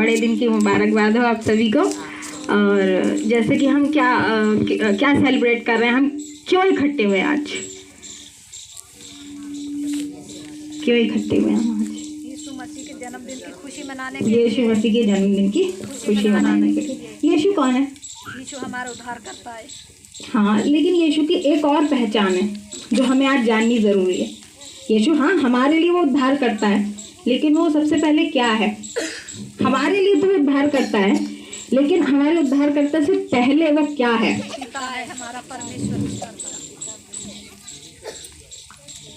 बड़े दिन की मुबारकबाद हो आप सभी को। और जैसे कि हम क्या सेलिब्रेट कर रहे हैं, हम क्यों इकट्ठे हुए आज, क्यों इकट्ठे हुए हम आज? यीशु मसीह के जन्मदिन की खुशी मनाने के यीशु मसीह के जन्मदिन की खुशी मनाने के लिए। यीशु कौन है? यीशु हमारा उद्धार करता है। हाँ, लेकिन यीशु की एक और पहचान है जो हमें आज जाननी ज़रूरी है। यीशु हाँ हमारे लिए वो उद्धार करता है, लेकिन वो सबसे पहले क्या है? हमारे लिए तो उद्धार करता है, लेकिन हमारे उद्धार करता से पहले वो क्या है? पिता है हमारा परमेश्वर।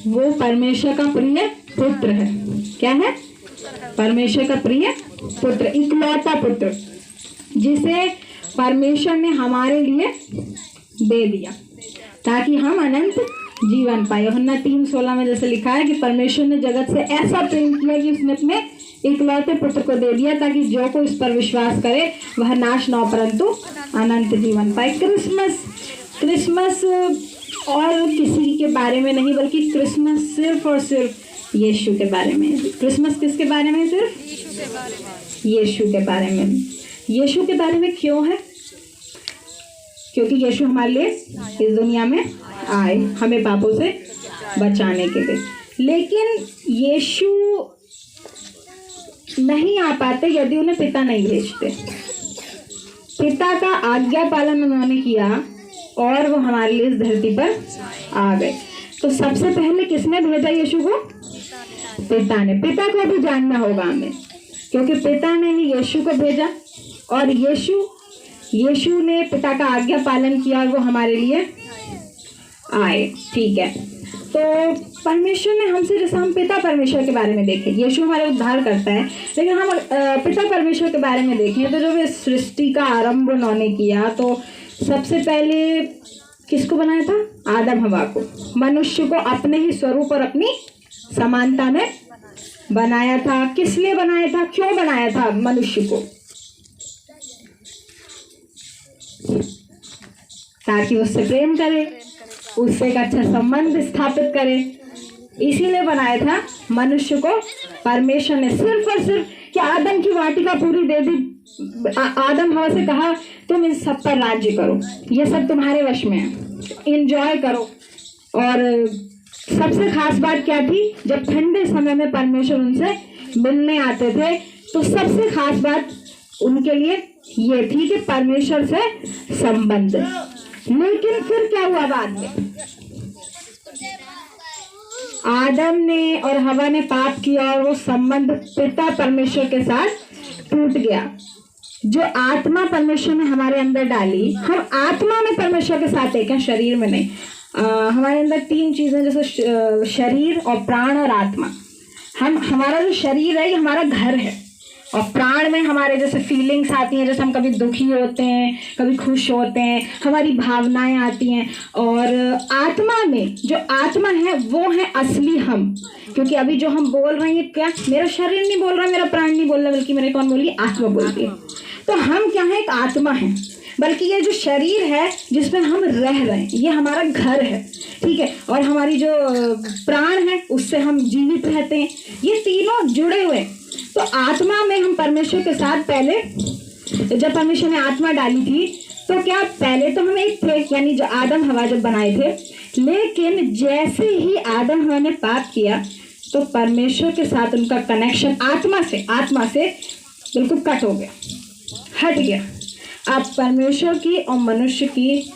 वो परमेश्वर का प्रिय पुत्र है। क्या है? परमेश्वर का प्रिय पुत्र, इकलौता पुत्र, जिसे परमेश्वर ने हमारे लिए दे दिया ताकि हम अनंत जीवन पाए। यूहन्ना 3:16 में जैसे लिखा है कि परमेश्वर ने जगत से ऐसा प्रेम किया कि उसने अपने इकलौते पुत्र को दे दिया ताकि जो कोई उस पर विश्वास करे वह नाश न हो परंतु अनंत जीवन पाए। क्रिसमस और किसी के बारे में नहीं, बल्कि क्रिसमस सिर्फ और सिर्फ यीशु के बारे में। क्रिसमस किसके बारे में? सिर्फ यीशु के बारे में। यीशु के बारे में क्यों है? क्योंकि यीशु हमारे लिए इस दुनिया में आए हमें पापों से बचाने के लिए। लेकिन यीशु नहीं आ पाते यदि उन्हें पिता नहीं भेजते। पिता का आज्ञा पालन उन्होंने किया और वो हमारे लिए इस धरती पर आ गए। तो सबसे पहले किसने भेजा यीशु को? पिता ने। पिता को भी जानना होगा हमें, क्योंकि पिता ने ही यीशु को भेजा और यीशु ने पिता का आज्ञा पालन किया और वो हमारे लिए आए। ठीक है, तो परमेश्वर ने हमसे, जैसे हम पिता परमेश्वर के बारे में देखें, यीशु हमारा उद्धार करता है, लेकिन हम पिता परमेश्वर के बारे में देखें तो जब इस सृष्टि का आरंभ उन्होंने किया तो सबसे पहले किसको बनाया था? आदम हवा को। मनुष्य को अपने ही स्वरूप और अपनी समानता में बनाया था। किस लिए बनाया था? क्यों बनाया था मनुष्य को? ताकि उससे प्रेम करे, उससे एक अच्छा संबंध स्थापित करे। इसीलिए बनाया था मनुष्य को परमेश्वर ने। सिर्फ और सिर्फ कि आदम की वाटिका पूरी दे दी, आदम हवा से कहा तुम इन सब पर राज्य करो, ये सब तुम्हारे वश में है, एंजॉय करो। और सबसे खास बात क्या थी? जब ठंडे समय में परमेश्वर उनसे मिलने आते थे तो सबसे खास बात उनके लिए ये थी कि परमेश्वर से संबंध। लेकिन फिर क्या हुआ बाद में? आदम ने और हवा ने पाप किया और वो संबंध पिता परमेश्वर के साथ टूट गया। जो आत्मा परमेश्वर ने हमारे अंदर डाली, हम आत्मा में परमेश्वर के साथ एक हैं, शरीर में नहीं। हमारे अंदर 3 चीजें, जैसे शरीर और प्राण और आत्मा। हमारा जो शरीर है ये हमारा घर है, और प्राण में हमारे जैसे फीलिंग्स आती हैं, जैसे हम कभी दुखी होते हैं, कभी खुश होते हैं, हमारी भावनाएं आती हैं। और आत्मा में जो आत्मा है वो है असली हम। क्योंकि अभी जो हम बोल रहे हैं क्या, मेरा शरीर नहीं बोल रहा, मेरा प्राण नहीं बोल रहा, बल्कि मेरे कौन बोली? आत्मा बोलती है। तो हम क्या है? एक आत्मा है। बल्कि ये जो शरीर है जिसमें हम रह रहे हैं ये हमारा घर है, ठीक है। और हमारी जो प्राण है उससे हम जीवित रहते हैं। ये तीनों जुड़े हुए। तो आत्मा में हम परमेश्वर के साथ, पहले जब परमेश्वर ने आत्मा डाली थी तो क्या पहले तो हम एक थे, यानी जो आदम हवा जब बनाए थे। लेकिन जैसे ही आदम हवा ने पाप किया तो परमेश्वर के साथ उनका कनेक्शन आत्मा से बिल्कुल कट हो गया, हट गया। अब परमेश्वर की और मनुष्य की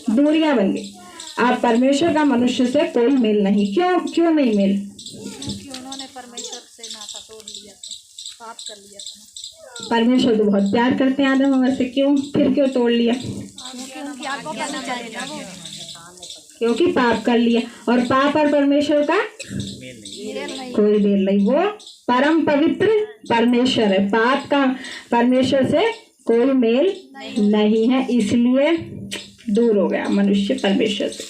दूरियां बन गई। अब परमेश्वर का मनुष्य से कोई मेल नहीं। क्यों नहीं मेल? क्योंकि उन्होंने परमेश्वर से नाता तोड़ लिया था, पाप कर लिया था। परमेश्वर तो बहुत प्यार करते हैं आदम हवा से, क्यों तोड़ लिया? उनकी आज्ञा करना चाहिए ना वो, क्योंकि पाप कर लिया। और पाप और परमेश्वर का कोई मेल नहीं। वो परम पवित्र परमेश्वर है, पाप का परमेश्वर से कोई मेल नहीं है, इसलिए दूर हो गया मनुष्य परमेश्वर से।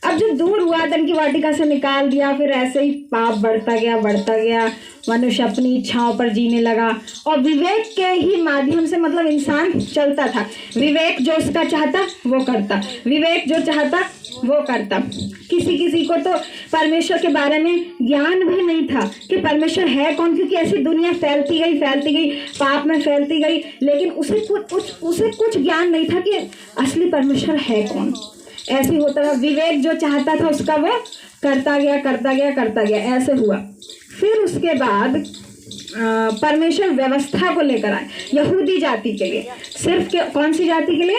अब जब दूर हुआ धन की वाटिका से निकाल दिया, फिर ऐसे ही पाप बढ़ता गया, मनुष्य अपनी इच्छाओं पर जीने लगा और विवेक के ही माध्यम से मतलब इंसान चलता था। विवेक जो उसका चाहता वो करता, विवेक जो चाहता वो करता। किसी को तो परमेश्वर के बारे में ज्ञान भी नहीं था कि परमेश्वर है कौन, क्योंकि ऐसी दुनिया फैलती गई, पाप में फैलती गई, लेकिन उसे कुछ ज्ञान नहीं था कि असली परमेश्वर है कौन। ऐसे होता था, विवेक जो चाहता था उसका वो करता गया, ऐसे हुआ। फिर उसके बाद परमेश्वर व्यवस्था को लेकर आए यहूदी जाति के लिए। सिर्फ कौन सी जाति के लिए?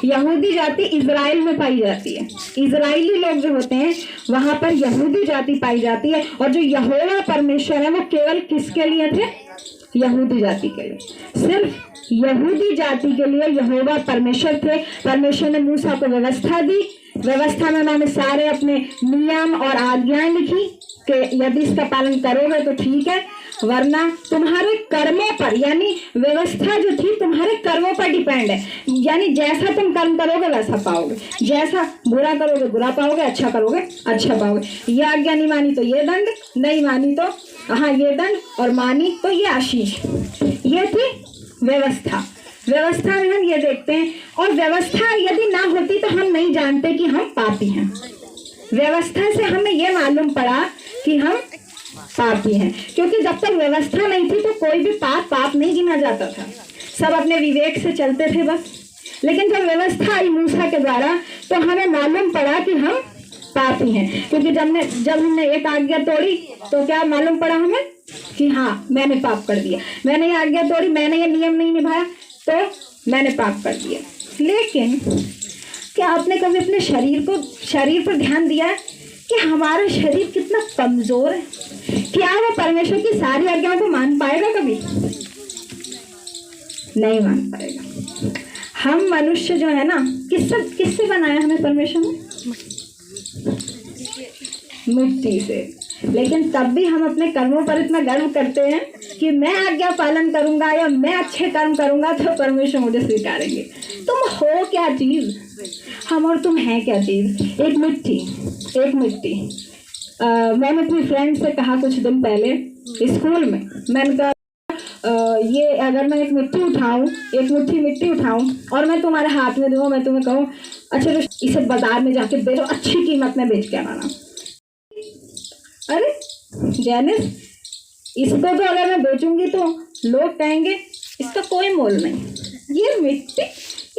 यहूदी जाति इजराइल में पाई जाती है। इजराइली लोग जो होते हैं वहां पर यहूदी जाति पाई जाती है, और जो यहोवा परमेश्वर है वो केवल किसके लिए थे? यहूदी जाति के लिए। सिर्फ यहूदी जाति के लिए यहोवा परमेश्वर थे। परमेश्वर ने मूसा को व्यवस्था दी, व्यवस्था में उन्होंने सारे अपने नियम और आज्ञाएं लिखी कि यदि इसका पालन करोगे तो ठीक है, वरना तुम्हारे कर्मों पर, यानी व्यवस्था जो थी तुम्हारे कर्मों पर डिपेंड है। यानी जैसा तुम कर्म करोगे वैसा पाओगे, जैसा बुरा करोगे बुरा पाओगे, अच्छा करोगे अच्छा पाओगे। ये आज्ञा नहीं मानी तो ये दंड, नहीं मानी तो हाँ ये दंड, और मानी तो ये आशीष। ये थी व्यवस्था। व्यवस्था में हम ये देखते हैं, और व्यवस्था यदि ना होती तो हम नहीं जानते कि हम पापी हैं। व्यवस्था से हमें ये मालूम पड़ा कि हम पापी हैं, क्योंकि जब तक व्यवस्था नहीं थी तो कोई भी पाप नहीं गिना जाता था, सब अपने विवेक से चलते थे बस। लेकिन जब व्यवस्था आई मूसा के द्वारा तो हमें मालूम पड़ा कि हम पापी हैं, क्योंकि जब हमने एक आज्ञा तोड़ी तो क्या मालूम पड़ा हमें कि हाँ मैंने पाप कर दिया, मैंने ये आज्ञा तोड़ी, मैंने ये नियम नहीं निभाया तो मैंने पाप कर दिया। लेकिन क्या आपने कभी अपने शरीर पर ध्यान दिया है कि हमारा शरीर कितना कमजोर है? क्या वो परमेश्वर की सारी आज्ञाओं को मान पाएगा? कभी नहीं मान पाएगा। हम मनुष्य जो है ना, किससे बनाया हमें परमेश्वर ने? मिट्टी से। लेकिन तब भी हम अपने कर्मों पर इतना गर्व करते हैं कि मैं आज्ञा पालन करूंगा या मैं अच्छे कर्म करूंगा तो परमेश्वर मुझे स्वीकारेंगे। तुम हो क्या चीज? हम और तुम हैं क्या चीज? एक मिट्टी। मैंने अपनी फ्रेंड से कहा कुछ दिन पहले स्कूल में, मैंने कहा ये अगर मैं एक मुट्ठी मिट्टी उठाऊं और मैं तुम्हारे हाथ में दूं, मैं तुम्हें कहूं अच्छा तो इसे बाजार में जाके बेचो, अच्छी कीमत में बेच के आना। अरे जैनिस, इसको तो अगर मैं बेचूंगी तो लोग कहेंगे इसका कोई मोल नहीं, ये मिट्टी,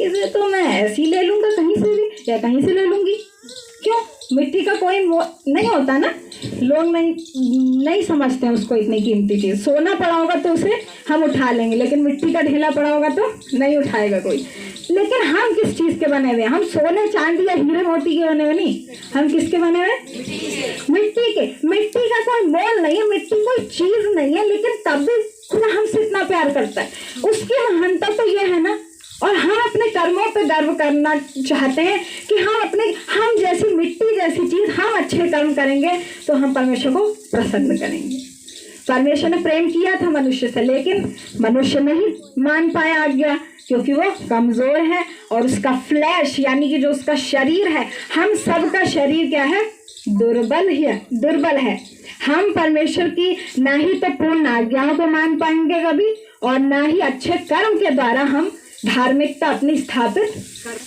इसे तो मैं ऐसी ले लूंगा कहीं से भी या कहीं से ले लूंगी। क्यों? मिट्टी का कोई मोल नहीं होता ना, लोग नहीं समझते हैं उसको इतनी कीमती चीज। सोना पड़ा होगा तो उसे हम उठा लेंगे, लेकिन मिट्टी का ढेला पड़ा होगा तो नहीं उठाएगा कोई। लेकिन हम किस चीज के बने हुए? हम सोने चांदी या हीरे मोती के बने हुए नहीं, हम किसके बने हुए? मिट्टी के। मिट्टी का कोई मोल नहीं है, मिट्टी कोई चीज नहीं है, लेकिन तब भी खुदा हमसे इतना प्यार करता है। उसकी महानता तो ये है ना, और हम अपने कर्मों पे गर्व करना चाहते हैं कि हम जैसी मिट्टी जैसी चीज, हम अच्छे कर्म करेंगे तो हम परमेश्वर को प्रसन्न करेंगे। परमेश्वर ने प्रेम किया था मनुष्य से, लेकिन मनुष्य नहीं मान पाया आज्ञा, क्योंकि वो कमजोर है और उसका फ्लैश यानी कि जो उसका शरीर है, हम सबका शरीर क्या है? दुर्बल है। हम परमेश्वर की ना ही तो पूर्ण आज्ञाओं को मान पाएंगे कभी, और ना ही अच्छे कर्म के द्वारा हम धार्मिकता अपनी स्थापित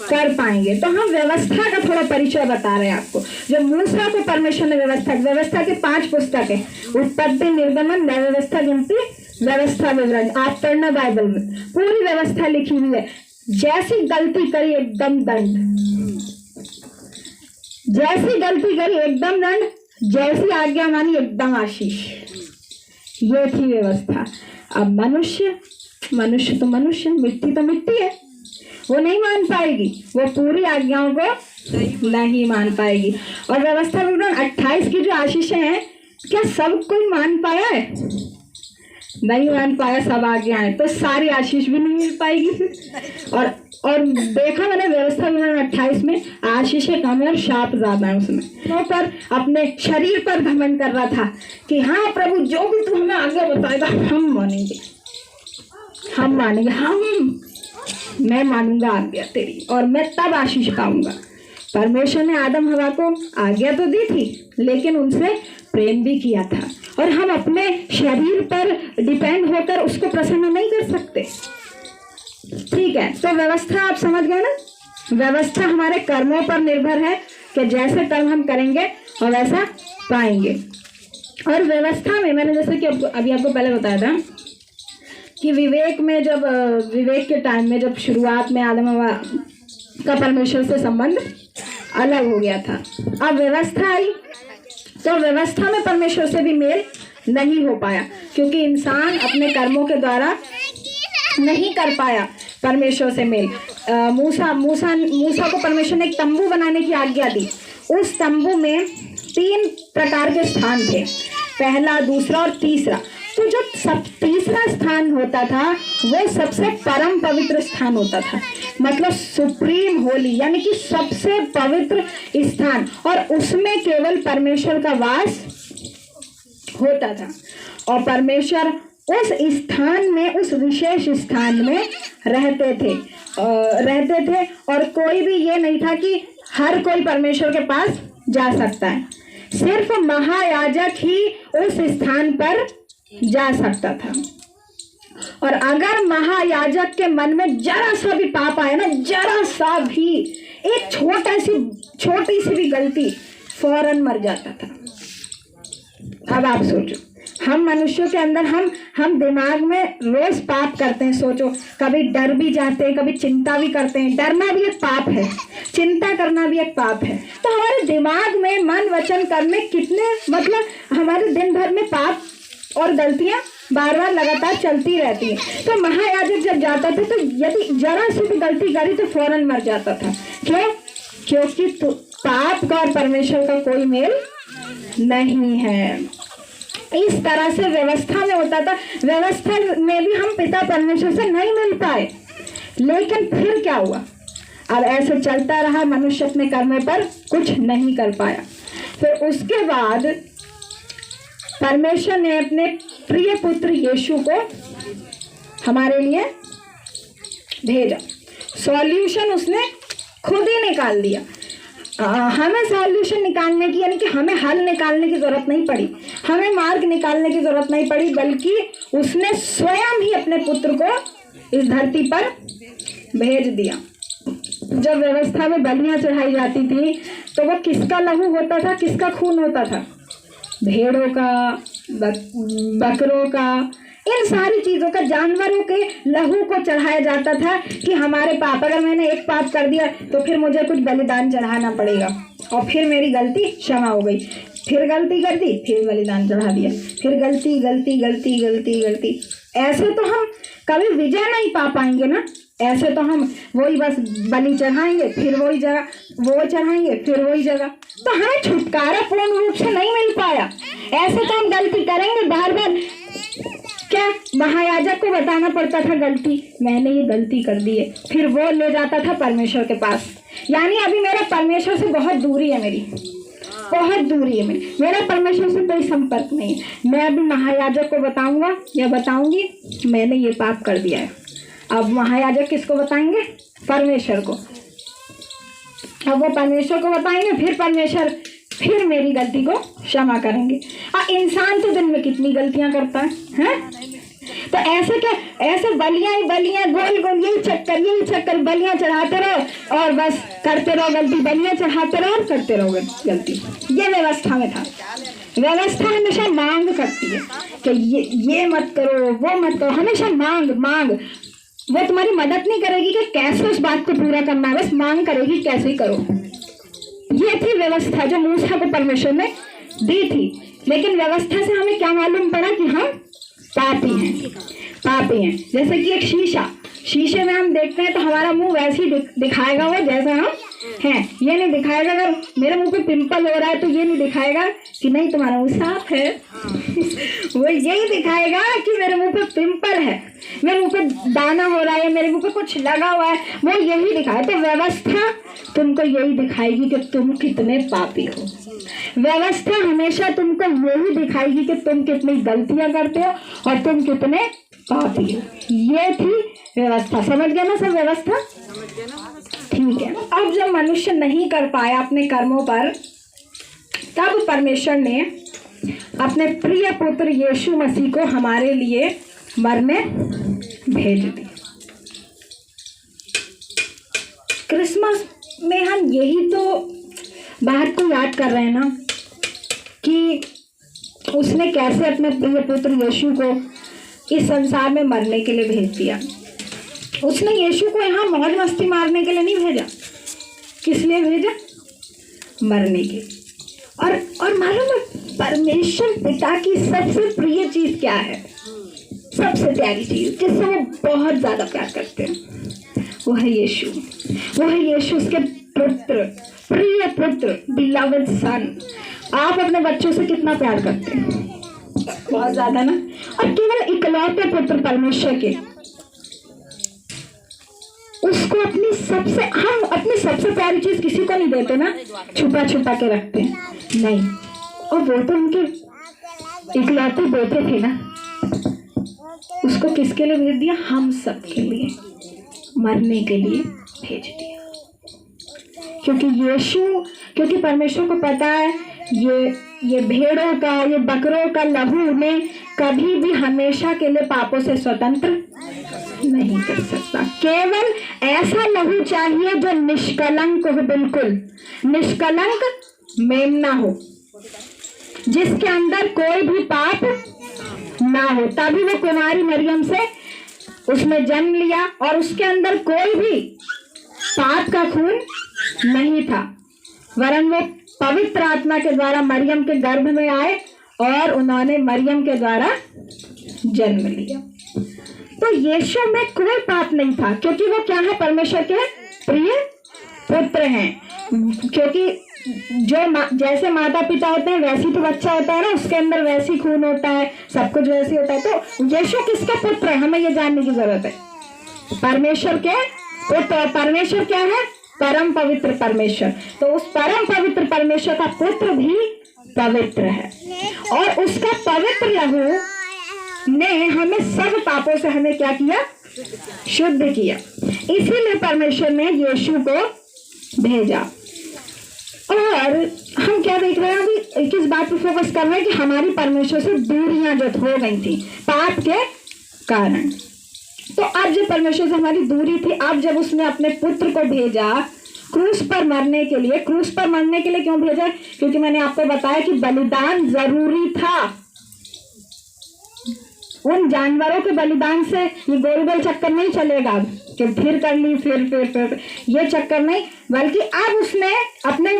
कर पाएंगे। तो हम व्यवस्था का थोड़ा परिचय बता रहे हैं आपको। जब मूसा को परमेश्वर ने व्यवस्था के 5 पुस्तक है, उत्पत्ति, निर्गमन, न्याय व्यवस्था, गिनती, व्यवस्था, विवरण। आप पढ़ना बाइबल में पूरी व्यवस्था लिखी हुई है। जैसी गलती करी एकदम दंड, जैसी गलती करी एकदम दंड, जैसी आज्ञा मानी एकदम आशीष। ये थी व्यवस्था। अब मनुष्य तो मनुष्य, मिट्टी तो मिट्टी है, वो नहीं मान पाएगी, वो पूरी आज्ञाओं को नहीं मान पाएगी। और व्यवस्था विवरण 28 की जो आशीषें हैं, क्या सब कोई मान पाया है? नहीं मान पाया सब आज्ञाएं, तो सारी आशीष भी नहीं मिल पाएगी। और देखा मैंने व्यवस्था विवरण 28 में आशीषें कम है और शाप ज्यादा है। उसमें तो पर अपने शरीर पर घमंड कर रहा था कि हाँ प्रभु जो भी तू हमें आगे बताएगा हम मानेंगे, मैं मानूंगा आज्ञा तेरी और मैं तब आशीष पाऊंगा। परमेश्वर ने आदम हवा को आज्ञा तो दी थी, लेकिन उनसे प्रेम भी किया था, और हम अपने शरीर पर डिपेंड होकर उसको प्रसन्न नहीं कर सकते। ठीक है, तो व्यवस्था आप समझ गए ना। व्यवस्था हमारे कर्मों पर निर्भर है कि जैसे कर्म हम करेंगे और वैसा पाएंगे। और व्यवस्था में मैंने जैसे कि अभी आपको पहले बताया था कि विवेक में, जब विवेक के टाइम में, जब शुरुआत में आदम हवा का परमेश्वर से संबंध अलग हो गया था, अब व्यवस्था आई तो व्यवस्था में परमेश्वर से भी मेल नहीं हो पाया, क्योंकि इंसान अपने कर्मों के द्वारा नहीं कर पाया परमेश्वर से मेल। मूसा को परमेश्वर ने एक तंबू बनाने की आज्ञा दी। उस तंबू में 3 प्रकार के स्थान थे, पहला, दूसरा और तीसरा। तो जो तीसरा स्थान होता था वो सबसे परम पवित्र स्थान होता था, मतलब सुप्रीम होली, यानी कि सबसे पवित्र स्थान, और उसमें केवल परमेश्वर का वास होता था। और परमेश्वर उस स्थान में, उस विशेष स्थान में रहते थे, और कोई भी ये नहीं था कि हर कोई परमेश्वर के पास जा सकता है। सिर्फ महायाजक ही उस स्थान पर जा सकता था। और अगर महायाजक के मन में जरा सा भी पाप आया ना, जरा सा भी, एक छोटी सी भी गलती, फौरन मर जाता था। अब आप सोचो, हम मनुष्यों के अंदर हम दिमाग में रोज पाप करते हैं। सोचो, कभी डर भी जाते हैं, कभी चिंता भी करते हैं। डरना भी एक पाप है, चिंता करना भी एक पाप है। तो हमारे दिमाग में मन वचन कर्म में कितने, मतलब हमारे दिन भर में पाप और गलतियां बार बार लगातार चलती रहती है। तो महायाजक जब जाता था तो यदि जरा सी भी गलती करी तो फौरन मर जाता था। क्यों? क्योंकि पाप का और परमेश्वर का कोई मेल नहीं है। इस तरह से व्यवस्था में होता था। व्यवस्था में भी हम पिता परमेश्वर से नहीं मिल पाए, लेकिन फिर क्या हुआ? अब ऐसे चलता रहा, मनुष्य अपने कर्म पर कुछ नहीं कर पाया। फिर उसके बाद परमेश्वर ने अपने प्रिय पुत्र यीशु को हमारे लिए भेजा। सॉल्यूशन उसने खुद ही निकाल दिया। हमें सॉल्यूशन निकालने की, यानी कि हमें हल निकालने की जरूरत नहीं पड़ी, हमें मार्ग निकालने की जरूरत नहीं पड़ी, बल्कि उसने स्वयं ही अपने पुत्र को इस धरती पर भेज दिया। जब व्यवस्था में बलियां चढ़ाई जाती थी तो वो किसका लहू होता था, किसका खून होता था? भेड़ों का, बकरों का, इन सारी चीजों का, जानवरों के लहू को चढ़ाया जाता था कि हमारे पाप, अगर मैंने एक पाप कर दिया तो फिर मुझे कुछ बलिदान चढ़ाना पड़ेगा, और फिर मेरी गलती क्षमा हो गई। फिर गलती कर दी, फिर बलिदान चढ़ा दिया, फिर गलती गलती गलती गलती गलती। ऐसे तो हम कभी विजय नहीं पा पाएंगे ना। ऐसे तो हम वही बस बलि चढ़ाएंगे, फिर वही जगह वो चढ़ाएंगे, फिर वही जगह, तो हमें छुटकारा पूर्ण रूप से नहीं मिल पाया। ऐसे तो हम गलती करेंगे बार बार। क्या महायाजक को बताना पड़ता था गलती, मैंने ये गलती कर दी है, फिर वो ले जाता था परमेश्वर के पास। यानी अभी मेरा परमेश्वर से बहुत दूरी है, मेरी बहुत दूरी है, मेरा परमेश्वर से कोई संपर्क नहीं है। मैं अभी महायाजक को बताऊंगा या बताऊंगी मैंने ये पाप कर दिया है। अब महायाजक किसको बताएंगे? परमेश्वर को। अब वो परमेश्वर को बताएंगे, फिर परमेश्वर फिर मेरी गलती को क्षमा करेंगे। इंसान तो दिन में कितनी गलतियां करता है? तो ऐसे क्या, ऐसे बलियां गोल गोल, यही चक्कर, बलियां चढ़ाते रहो और बस करते रहो गलती, बलियां चढ़ाते रहो और करते रहो गलती। ये व्यवस्था में था। व्यवस्था हमेशा मांग करती है कि ये मत करो, वो मत करो, हमेशा मांग। वो तुम्हारी मदद नहीं करेगी कि कैसे उस बात को पूरा करना है, बस मांग करेगी कैसे ही करो। ये थी व्यवस्था जो मूसा को परमेश्वर ने दी थी। लेकिन व्यवस्था से हमें क्या मालूम पड़ा कि हम पापी हैं। जैसे कि एक शीशे में हम देखते हैं तो हमारा मुंह वैसे ही दिखाएगा वो जैसे हम हैं। ये नहीं दिखाएगा, अगर मेरे मुंह पे पिंपल हो रहा है तो ये नहीं दिखाएगा कि नहीं तुम्हारा मुंह साफ है। वो यही दिखाएगा कि मेरे मुंह पे पिंपल है, मेरे मुंह पे दाना हो रहा है, मेरे मुंह पे कुछ लगा हुआ है, वो यही दिखाए। तो व्यवस्था तुमको यही दिखाएगी कि तुम कितने पापी हो। व्यवस्था हमेशा तुमको यही दिखाएगी कि तुम कितनी गलतियां करते हो और तुम कितने पापी हो। ये थी व्यवस्था। समझ गया ना सब व्यवस्था? ठीक। ठीक है। अब जब मनुष्य नहीं कर पाया अपने कर्मों पर, तब परमेश्वर ने अपने प्रिय पुत्र यीशु मसीह को हमारे लिए मरने भेज दिया। क्रिसमस में हम यही तो बात को याद कर रहे हैं ना कि उसने कैसे अपने प्रिय पुत्र यीशु को इस संसार में मरने के लिए भेज दिया। उसने यीशु को यहाँ मौज मस्ती मारने के लिए नहीं भेजा। किस लिए भेजा? मरने के। और मालूम है परमेश्वर पिता की सबसे प्रिय चीज क्या है? सबसे प्यारी चीज जिससे वो बहुत ज्यादा प्यार करते हैं, वो है यीशु। वो है यीशु, उसके पुत्र, प्रिय पुत्र, बिलवड सन। आप अपने बच्चों से कितना प्यार करते हैं? बहुत ज्यादा ना। और केवल इकलौते पुत्र परमेश्वर के, उसको हम अपनी सबसे प्यारी चीज किसी को नहीं देते ना, छुपा छुपा के रखते हैं। नहीं, और वो तो उनके इकलौते बेटे थे ना। उसको किसके लिए भेज दिया? हम सब के लिए मरने के लिए भेज दिया। क्योंकि परमेश्वर को पता है ये भेड़ों का, ये बकरों का लहू ने कभी भी हमेशा के लिए पापों से स्वतंत्र नहीं कर सकता। केवल ऐसा लहू चाहिए जो निष्कलंक हो, बिल्कुल निष्कलंक, मेमना हो, जिसके अंदर कोई भी पाप ना हो। तभी वो कुमारी मरियम से उसने जन्म लिया और उसके अंदर कोई भी पाप का खून नहीं था, वरन वो पवित्र आत्मा के द्वारा मरियम के गर्भ में आए और उन्होंने मरियम के द्वारा जन्म लिया। तो यीशु में कोई पाप नहीं था, क्योंकि वो क्या है? परमेश्वर के प्रिय पुत्र हैं। क्योंकि जैसे माता पिता होते हैं वैसी तो बच्चा होता है ना, उसके अंदर वैसी खून होता है, सब कुछ वैसे होता है। तो यीशु किसके पुत्र है? हमें ये जानने की जरूरत है। परमेश्वर के पुत्र। परमेश्वर क्या है? परम पवित्र परमेश्वर। तो उस परम पवित्र परमेश्वर का पुत्र भी पवित्र है, और उसका पवित्र लहू ने हमें सब पापों से हमें क्या किया? शुद्ध किया। इसीलिए परमेश्वर ने यीशु को भेजा। और हम क्या देख रहे हैं अभी? किस बात पर फोकस कर रहे हैं? कि हमारी परमेश्वर से दूरियां जो हो गई थी पाप के कारण। तो अब जब परमेश्वर से हमारी दूरी थी, अब जब उसने अपने पुत्र को भेजा क्रूस पर मरने के लिए। क्रूस पर मरने के लिए क्यों भेजा? क्योंकि मैंने आपको बताया कि बलिदान जरूरी था। उन जानवरों के बलिदान से ये गोल गोल चक्कर नहीं चलेगा कि फिर कर ली फिर ये चक्कर नहीं, बल्कि अब उसने अपने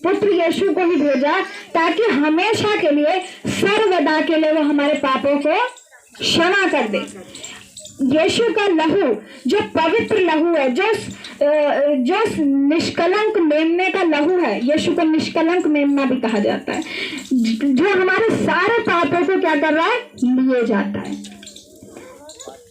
पुत्र यीशु को ही भेजा ताकि हमेशा के लिए, सर्वदा के लिए वो हमारे पापों को क्षमा कर दे। यीशु का लहू जो पवित्र लहू है, जो निष्कलंक मेमने का लहू है, यीशु को निष्कलंक मेमना भी कहा जाता है, जो हमारे सारे पापों को क्या कर रहा है? लिए जाता है।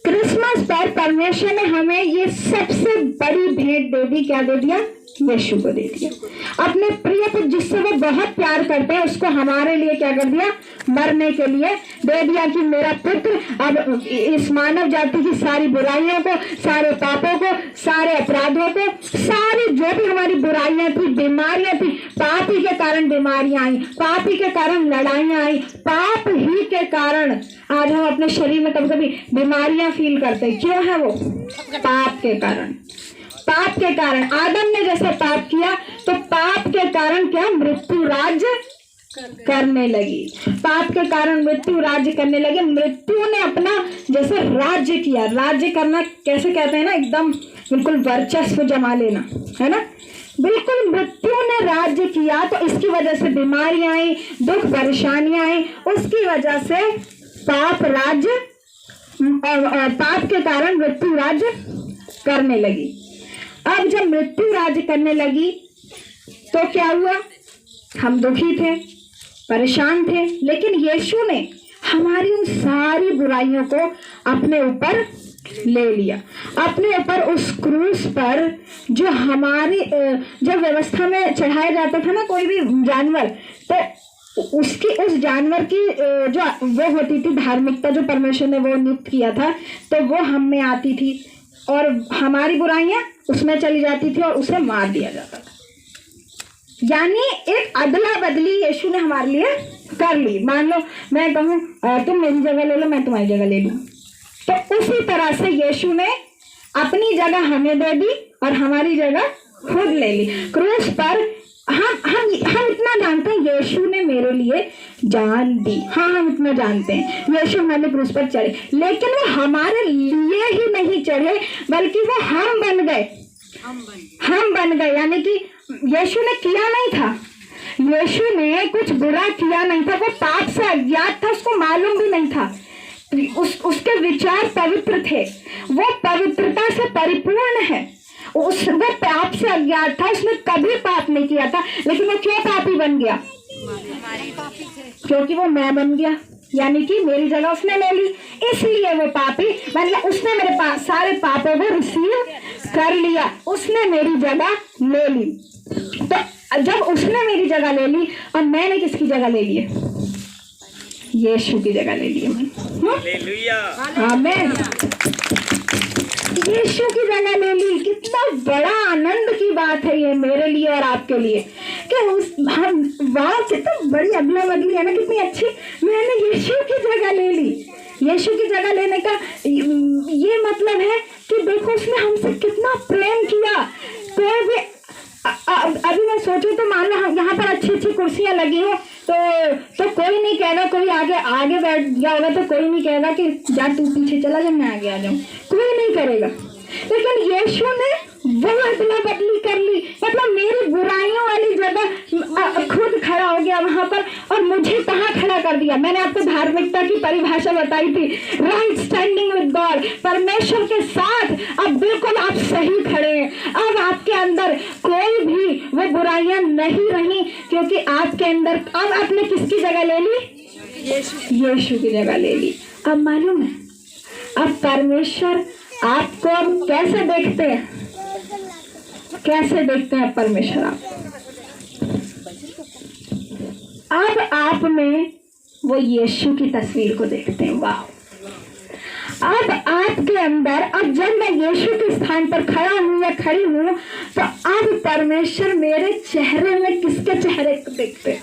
क्रिसमस पर परमेश्वर ने हमें ये सबसे बड़ी भेंट दे दी। क्या दे दिया? यीशु को दे दिया। अपने प्रिय पुत्र जिससे वो बहुत प्यार करते हैं, उसको हमारे लिए क्या कर दिया? मरने के लिए दे दिया कि मेरा पुत्र अब इस मानव जाति की सारी बुराइयों को, सारे पापों को, सारे अपराधों को, सारी जो भी हमारी बुराइयां थी, बीमारियां थी, पाप ही के कारण बीमारियां आई, पाप ही के कारण लड़ाइयां आई, पाप ही के कारण आज हम अपने शरीर में कभी कभी बीमारियां फील करते हैं। क्यों है वो? पाप के कारण। पाप के कारण आदम ने जैसे पाप किया, तो पाप के कारण क्या? मृत्यु राज्य करने लगी। पाप के कारण मृत्यु राज्य करने लगे। मृत्यु ने अपना जैसे राज्य किया। राज्य करना कैसे कहते हैं ना? एकदम बिल्कुल वर्चस्व जमा लेना, है ना? बिल्कुल मृत्यु ने राज्य किया, तो इसकी वजह से बीमारियां आई, दुख परेशानियां आई, उसकी वजह से पाप राज्य और पाप के कारण मृत्यु राज्य करने लगी। अब जब मृत्यु राज्य करने लगी तो क्या हुआ? हम दुखी थे, परेशान थे, लेकिन यीशु ने हमारी उन सारी बुराइयों को अपने ऊपर ले लिया। अपने ऊपर उस क्रूस पर जो हमारी जब व्यवस्था में चढ़ाया जाता था ना कोई भी जानवर, तो उस जानवर की जो वो होती थी धार्मिकता, जो परमेश्वर ने वो नियुक्त किया था, तो वो हम में आती थी। और हमारी बुराइयां उसमें चली जाती थी और उसे मार दिया जाता था। यानी एक अदला बदली यीशु ने हमारे लिए कर ली। मान लो मैं कहूँ तुम मेरी जगह ले लो, मैं तुम्हारी जगह ले लूँ, तो उसी तरह से यीशु ने अपनी जगह हमें दे दी और हमारी जगह खुद ले ली क्रूस पर। हम इतना जानते हैं यीशु ने मेरे लिए जान दी। हाँ, हम इतना जानते हैं यीशु हमारे क्रूस पर चढ़े, लेकिन वो हमारे लिए ही नहीं चढ़े बल्कि वो हम बन गए। यानी कि यीशु ने किया नहीं था, यीशु ने कुछ बुरा किया नहीं था, वो पाप से अज्ञात था, उसको मालूम भी नहीं था। उसके विचार पवित्र थे, वो पवित्रता से परिपूर्ण है। वो पाप से अज्ञात था, उसने कभी पाप नहीं किया था, लेकिन वो क्यों पापी बन गया? क्योंकि वो मैं बन गया, यानी कि मेरी जगह उसने ले ली, इसलिए वो पापी बन गया। उसने मेरे पास सारे पापों को रिसीव कर लिया, उसने मेरी जगह ले ली। तो जब उसने मेरी जगह ले ली और मैंने किसकी जगह ले ली? यीशु की जगह ले ली हालेलुया, आमीन। यीशु की जगह ले ली। कितना बड़ा आनंद की बात है ये मेरे लिए और आपके लिए कि हम वाह, कितना बड़ी अदला बदली है ना, कितनी अच्छी। मैंने यीशु की जगह ले ली। यीशु की जगह लेने का ये मतलब है कि देखो उसने हमसे कितना प्रेम किया। कोई भी अभी मैं सोचूं तो मान लो यहाँ पर अच्छी अच्छी कुर्सियां लगी हो तो कोई नहीं कहेगा, कोई आगे बैठ गया होगा तो कोई नहीं कहेगा कि जा तू पीछे चला जा, मैं आगे आ जाऊं, कोई नहीं करेगा। लेकिन यीशु ने वो अदला बदली कर ली, मतलब मेरी बुराइयों वाली जगह खुद खड़ा हो गया वहां पर और मुझे कहाँ खड़ा कर दिया। मैंने आपको धार्मिकता की परिभाषा बताई थी, राइट स्टैंडिंग विद गॉड, परमेश्वर के साथ। अब बिल्कुल आप सही खड़े हैं, अब आपके अंदर कोई भी वो बुराइयां नहीं रही, क्योंकि आपके अंदर अब आपने किसकी जगह ले ली? यीशु की जगह ले ली। अब मालूम है, अब परमेश्वर आपको अब कैसे देखते हैं? कैसे देखते हैं परमेश्वर आप? अब आप में वो यीशु की तस्वीर को देखते हैं। वाह! अब आपके अंदर, अब जब मैं यीशु के स्थान पर खड़ा हूं या खड़ी हूं, तो अब परमेश्वर मेरे चेहरे में किसके चेहरे को देखते हैं?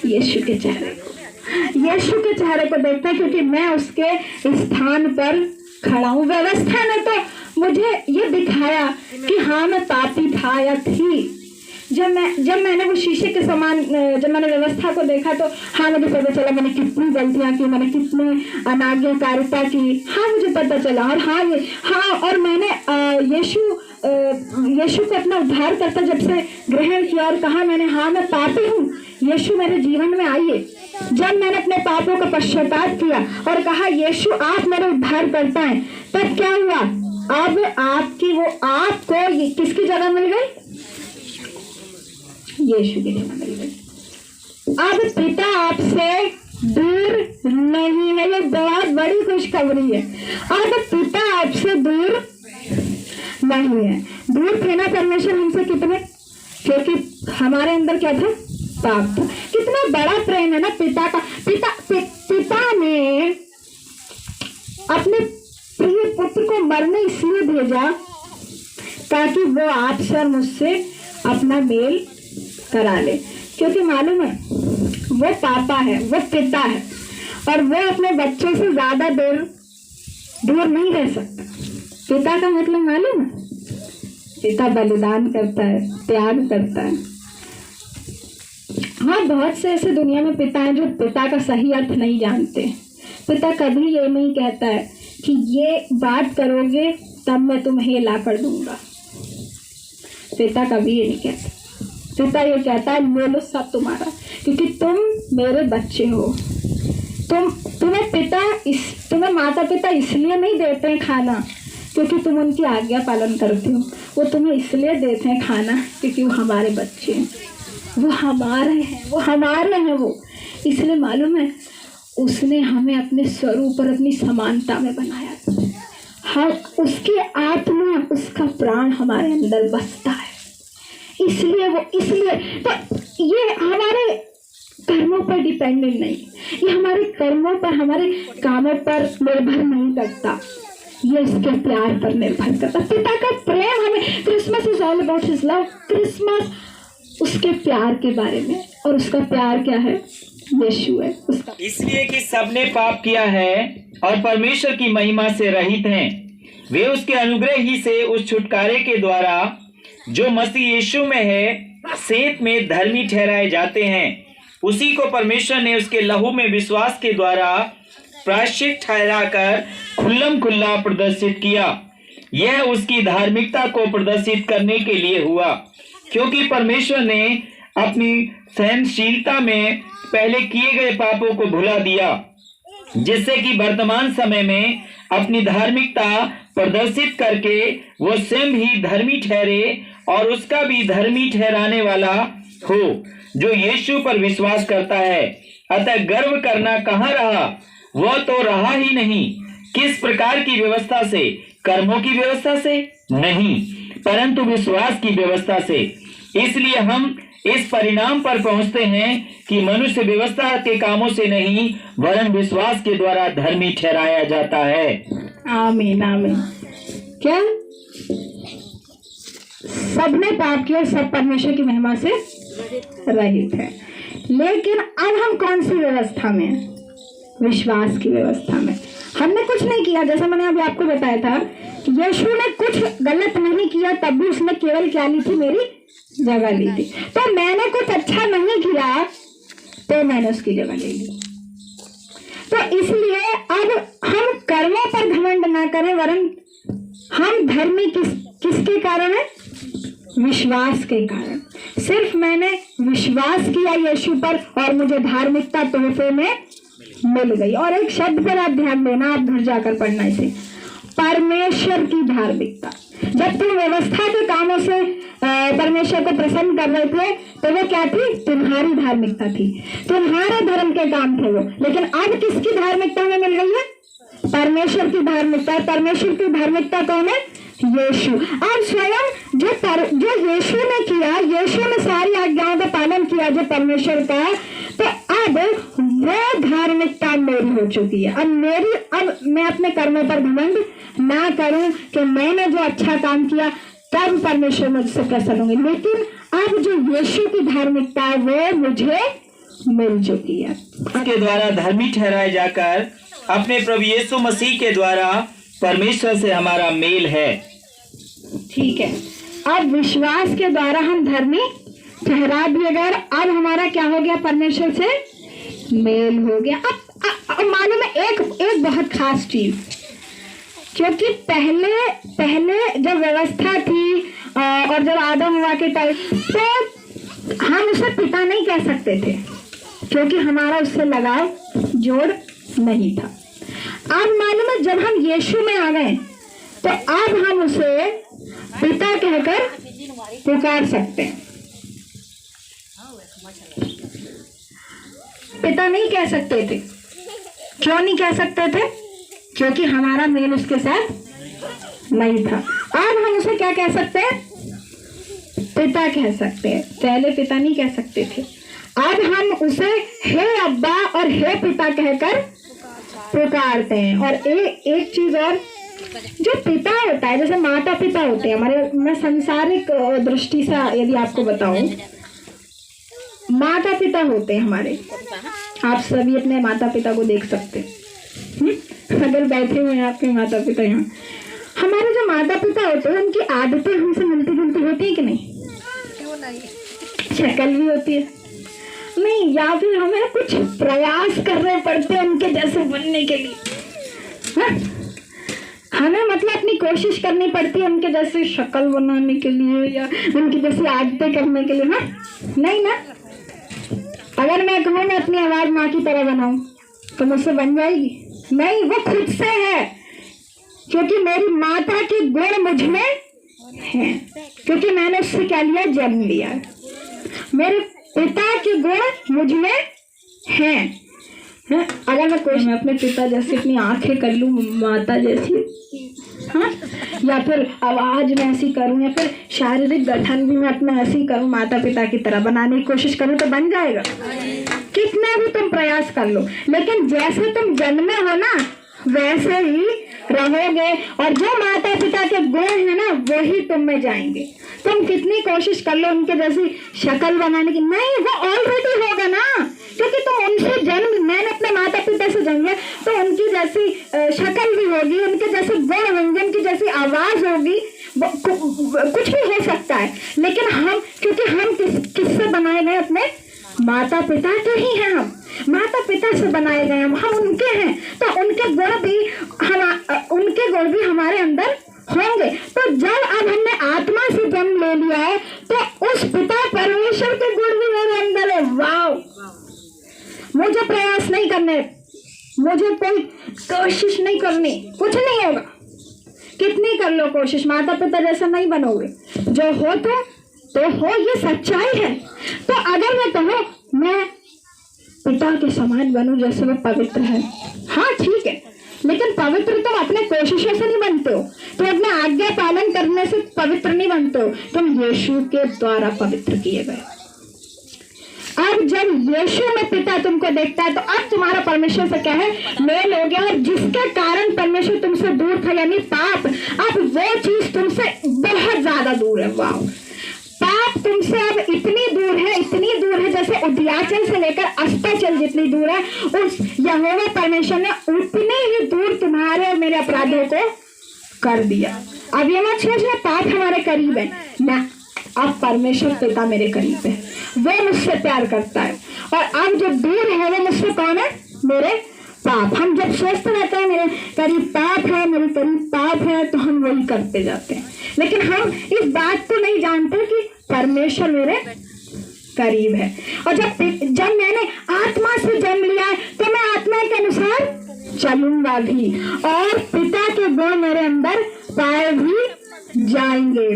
यीशु के चेहरे को। यीशु के चेहरे को देखते हैं, क्योंकि मैं उसके स्थान पर खड़ा हूं। व्यवस्था ने तो मुझे ये दिखाया कि हाँ मैं पापी था या थी। जब मैंने वो शीशे के समान, जब मैंने व्यवस्था को देखा तो हाँ मुझे पता चला मैंने कितनी गलतियां की, मैंने कितनी अनाज्ञाकारिता की। हाँ मुझे पता चला। और और मैंने यीशु को अपना उद्धारकर्ता जब से ग्रहण किया और कहा मैंने हाँ मैं पापी हूँ, यीशु मेरे जीवन में आइए। जब मैंने अपने पापों का पश्चाताप किया और कहा यीशु आप मेरे उद्धार करता है, तब क्या हुआ? अब आपकी वो आपको किसकी जगह मिल गई? यीशु की जगह मिल गई। अब पिता आपसे दूर नहीं है, ये बहुत बड़ी खुशखबरी है। अब पिता आपसे दूर नहीं है। दूर थे ना परमेश्वर हमसे कितने, क्योंकि हमारे अंदर क्या था? पाप था। कितना बड़ा प्रेम है ना पिता का। पिता ने अपने प्रिय पुत्र को मरने इसलिए भेजा ताकि वो आपसे और मुझसे अपना मेल करा ले, क्योंकि मालूम है वो पापा है, वो पिता है और वो अपने बच्चों से ज्यादा देर दूर नहीं रह सकता। पिता का मतलब मालूम है? पिता बलिदान करता है, त्याग करता है। हाँ, बहुत से ऐसे दुनिया में पिता हैं जो पिता का सही अर्थ नहीं जानते। पिता कभी ये नहीं कहता है कि ये बात करोगे तब मैं तुम्हें ला कर दूंगा। पिता कभी ये नहीं कहता। पिता ये कहता है ले लो सब तुम्हारा, क्योंकि तुम मेरे बच्चे हो। तुम्हें माता पिता इसलिए नहीं देते हैं खाना क्योंकि तुम उनकी आज्ञा पालन करते हो, वो तुम्हें इसलिए देते हैं खाना क्योंकि वो हमारे बच्चे हैं, वो हमारे हैं वो। इसलिए मालूम है उसने हमें अपने स्वरूप और अपनी समानता में बनाया। हम उसकी आत्मा, उसका प्राण हमारे अंदर बसता है। इसलिए तो ये हमारे कर्मों पर डिपेंडेंट नहीं, ये हमारे कर्मों पर, हमारे कामों पर निर्भर नहीं करता। ये उसके प्यार पर निर्भर करता है। पिता का प्रेम हमें, Christmas is all about his love. Christmas उसके प्यार के बारे में, और उसका प्यार क्या है? यीशु है उसका। इसलिए कि सबने पाप किया है और परमेश्वर की महिमा से रहित हैं। वे उसके अनुग्रह ही से उस छुटकारे के द्वारा जो मसीह यीशु में है सेंत में धर्मी ठहराए जाते हैं। उसी को परमेश्वर ने उसके लहू में विश्वास के द्वारा प्रायश्चित ठहराकर खुल्लम खुल्ला प्रदर्शित किया। यह उसकी धार्मिकता को प्रदर्शित करने के लिए हुआ, क्योंकि परमेश्वर ने अपनी सहनशीलता में पहले किए गए पापों को भुला दिया, जिससे कि वर्तमान समय में अपनी धार्मिकता प्रदर्शित करके वो स्वयं ही धर्मी ठहरे और उसका भी धर्मी ठहराने वाला हो जो यीशु पर विश्वास करता है। अतः गर्व करना कहाँ रहा? वह तो रहा ही नहीं। किस प्रकार की व्यवस्था से? कर्मों की व्यवस्था से नहीं, परंतु विश्वास की व्यवस्था से। इसलिए हम इस परिणाम पर पहुंचते हैं कि मनुष्य व्यवस्था के कामों से नहीं वरन विश्वास के द्वारा धर्मी ठहराया जाता है। आमीन आमीन। क्या? सबने पाप किया, सब परमेश्वर की महिमा से रहित है। लेकिन अब हम कौन सी व्यवस्था में? विश्वास की व्यवस्था में। हमने कुछ नहीं किया, जैसा मैंने अभी आपको बताया था, यीशु ने कुछ गलत नहीं किया, तब भी उसने केवल क्या ली थी? मेरी जगह ली थी। तो मैंने कुछ अच्छा नहीं किया तो मैंने उसकी जगह ले ली। तो इसलिए अब हम कर्मों पर घमंड ना करें, वरन हम धर्मी किसके कारण है? विश्वास के कारण। सिर्फ मैंने विश्वास किया यीशु पर और मुझे धार्मिकता तोहफे में मिल गई। और एक शब्द पर आप ध्यान देना, आप घर जाकर पढ़ना इसे, परमेश्वर की धार्मिकता। जब तुम व्यवस्था के कामों से परमेश्वर को प्रसन्न कर रहे थे तो वो क्या थी? तुम्हारी धार्मिकता थी, तुम्हारे धर्म के काम थे वो। लेकिन अब किसकी धार्मिकता में मिल गई है? परमेश्वर की धार्मिकता। परमेश्वर की धार्मिकता कौन है? यीशु। अब स्वयं जो यीशु ने किया, यीशु ने सारी आज्ञाओं का पालन किया जो परमेश्वर का, तो अब वो धार्मिकता मेरी हो चुकी है। अब मैं अपने कर्मों पर घमंड ना करूं कि मैंने जो अच्छा काम किया तब परमेश्वर मुझसे प्रसन्न होंगे। लेकिन अब जो यीशु की धार्मिकता है वो मुझे मिल चुकी है। के द्वारा धर्मी ठहराए जाकर अपने प्रभु यीशु मसीह के द्वारा परमेश्वर से हमारा मेल है। ठीक है, अब विश्वास के द्वारा हम धर्मी ठहरा दिए गए। अब हमारा क्या हो गया? परमेश्वर से मेल हो गया। अब मालूम है एक बहुत खास चीज, क्योंकि पहले जब व्यवस्था थी और जब आदम हुआ के टाइम, तो हम उसे पिता नहीं कह सकते थे क्योंकि हमारा उससे लगाव जोड़ नहीं था। अब मालूम है जब हम यीशु में आ गए तो अब हम उसे पिता कहकर पुकार सकते हैं। पिता नहीं कह सकते थे। क्यों नहीं कह सकते थे? क्योंकि हमारा मेल उसके साथ नहीं था। अब हम उसे क्या कह सकते हैं? पिता कह सकते हैं। पहले पिता नहीं कह सकते थे। अब हम उसे हे अब्बा और हे पिता कहकर पुकारते हैं। और एक चीज और, जो पिता होता है, जैसे माता पिता होते हैं हमारे, मैं संसारिक दृष्टि से यदि आपको बताऊं, माता पिता होते हैं हमारे। आप सभी अपने माता पिता को देख सकते हैं, अगर बैठे हुए हैं आपके माता पिता यहाँ। हमारे जो माता पिता होते हैं उनकी आदतें हमसे मिलती जुलती होती है कि नहीं? क्यों नहीं? शक्ल भी होती है नहीं, या फिर हमें कुछ प्रयास करने पड़ते हैं उनके जैसे बनने के लिए। हाँ? हमें मतलब अपनी कोशिश करनी पड़ती है उनके जैसे शक्ल बनाने के लिए या उनकी जैसी आदतें करने के लिए। हाँ नहीं ना? अगर मैं कहूँ मैं अपनी आवाज माँ की तरह बनाऊं तो मुझसे बन जाएगी? नहीं, वो खुद से है, क्योंकि मेरी माता के गुण मुझ में है, क्योंकि मैंने उससे क्या लिया? जन्म लिया। मेरे पिता के गुण मुझ में हैं। अगर मैं अपने पिता जैसे अपनी आंखें कर लूं माता जैसी, हाँ, या फिर आवाज में ऐसी करूं, या फिर शारीरिक गठन भी मैं अपना ऐसे ही करूं माता पिता की तरह बनाने की कोशिश करूं तो बन जाएगा? कितने भी तुम प्रयास कर लो, लेकिन जैसे तुम जन्मे हो ना वैसे ही रहोगे, और जो माता पिता के गुण है ना वही तुम में जाएंगे। तुम कितनी कोशिश कर लो उनके जैसी शक्ल बनाने की, नहीं, वो ऑलरेडी होगा ना, क्योंकि तुम उनसे जन्म, मैंने अपने माता पिता से जन्म लिया, तो उनकी जैसी शक्ल भी होगी, उनके जैसे गुण होंगे, उनकी जैसी आवाज होगी, कुछ भी हो सकता है। लेकिन हम, क्योंकि हम किससे बनाए गए? अपने माता पिता के ही हैं, हम माता पिता से बनाए गए, हम उनके हैं, तो उनके गुण भी हमारे अंदर होंगे। तो जब अब हमने आत्मा से जन्म ले लिया है तो उस पिता परमेश्वर के गुण भी मेरे अंदर है। वाव! मुझे प्रयास नहीं करने, मुझे कोई कोशिश नहीं करनी, कुछ नहीं होगा। कितनी कर लो कोशिश, माता पिता जैसा नहीं बनोगे। जो हो तो हो, ये सच्चाई है। तो अगर मैं कहूँ मैं पिता के समान बनूं जैसे वो पवित्र है, हाँ ठीक है, लेकिन पवित्र तुम अपने कोशिशों से नहीं बनते हो, तुम अपने आज्ञा पालन करने से पवित्र नहीं बनते हो, तुम यीशु के द्वारा पवित्र किए गए। अब जब यीशु में पिता तुमको देखता है तो अब तुम्हारा परमेश्वर से क्या है? मेल हो गया, और जिसके कारण परमेश्वर तुमसे दूर था यानी पाप, अब वो चीज तुमसे बहुत ज्यादा दूर है। वाह! पाप तुमसे अब इतनी दूर है जैसे उदयाचल से लेकर अस्ताचल जितनी दूर है, उस यहोवा परमेश्वर ने उतने ही दूर तुम्हारे और मेरे अपराधों को कर दिया। अब ये मत सोचना पाप हमारे करीब है ना, अब परमेश्वर पिता मेरे करीब है, वो मुझसे प्यार करता है, और अब जो दूर है वो मुझसे कौन है? मेरे पाप। हम जब सोचते रहते हैं मेरे करीब पाप है, मेरे करीब पाप है, तो हम वही करते जाते हैं, लेकिन हम इस बात को नहीं जानते कि परमेश्वर मेरे करीब है। और जब मैंने आत्मा से जन्म लिया है तो मैं आत्मा के अनुसार चलूंगा भी, और पिता के गुण मेरे अंदर पाए भी जाएंगे।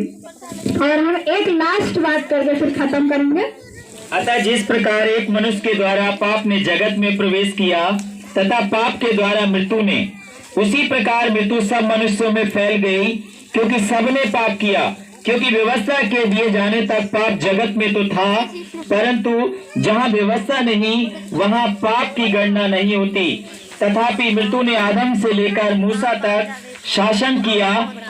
और हम एक लास्ट बात करके फिर खत्म करेंगे। अतः जिस प्रकार एक मनुष्य के द्वारा पाप ने जगत में प्रवेश किया तथा पाप के द्वारा मृत्यु ने, उसी प्रकार मृत्यु सब मनुष्यों में फैल गई, क्योंकि सबने पाप किया। क्योंकि व्यवस्था के दिए जाने तक पाप जगत में तो था, परंतु जहाँ व्यवस्था नहीं वहाँ पाप की गणना नहीं होती। तथापि मृत्यु ने आदम से लेकर मूसा तक शासन किया,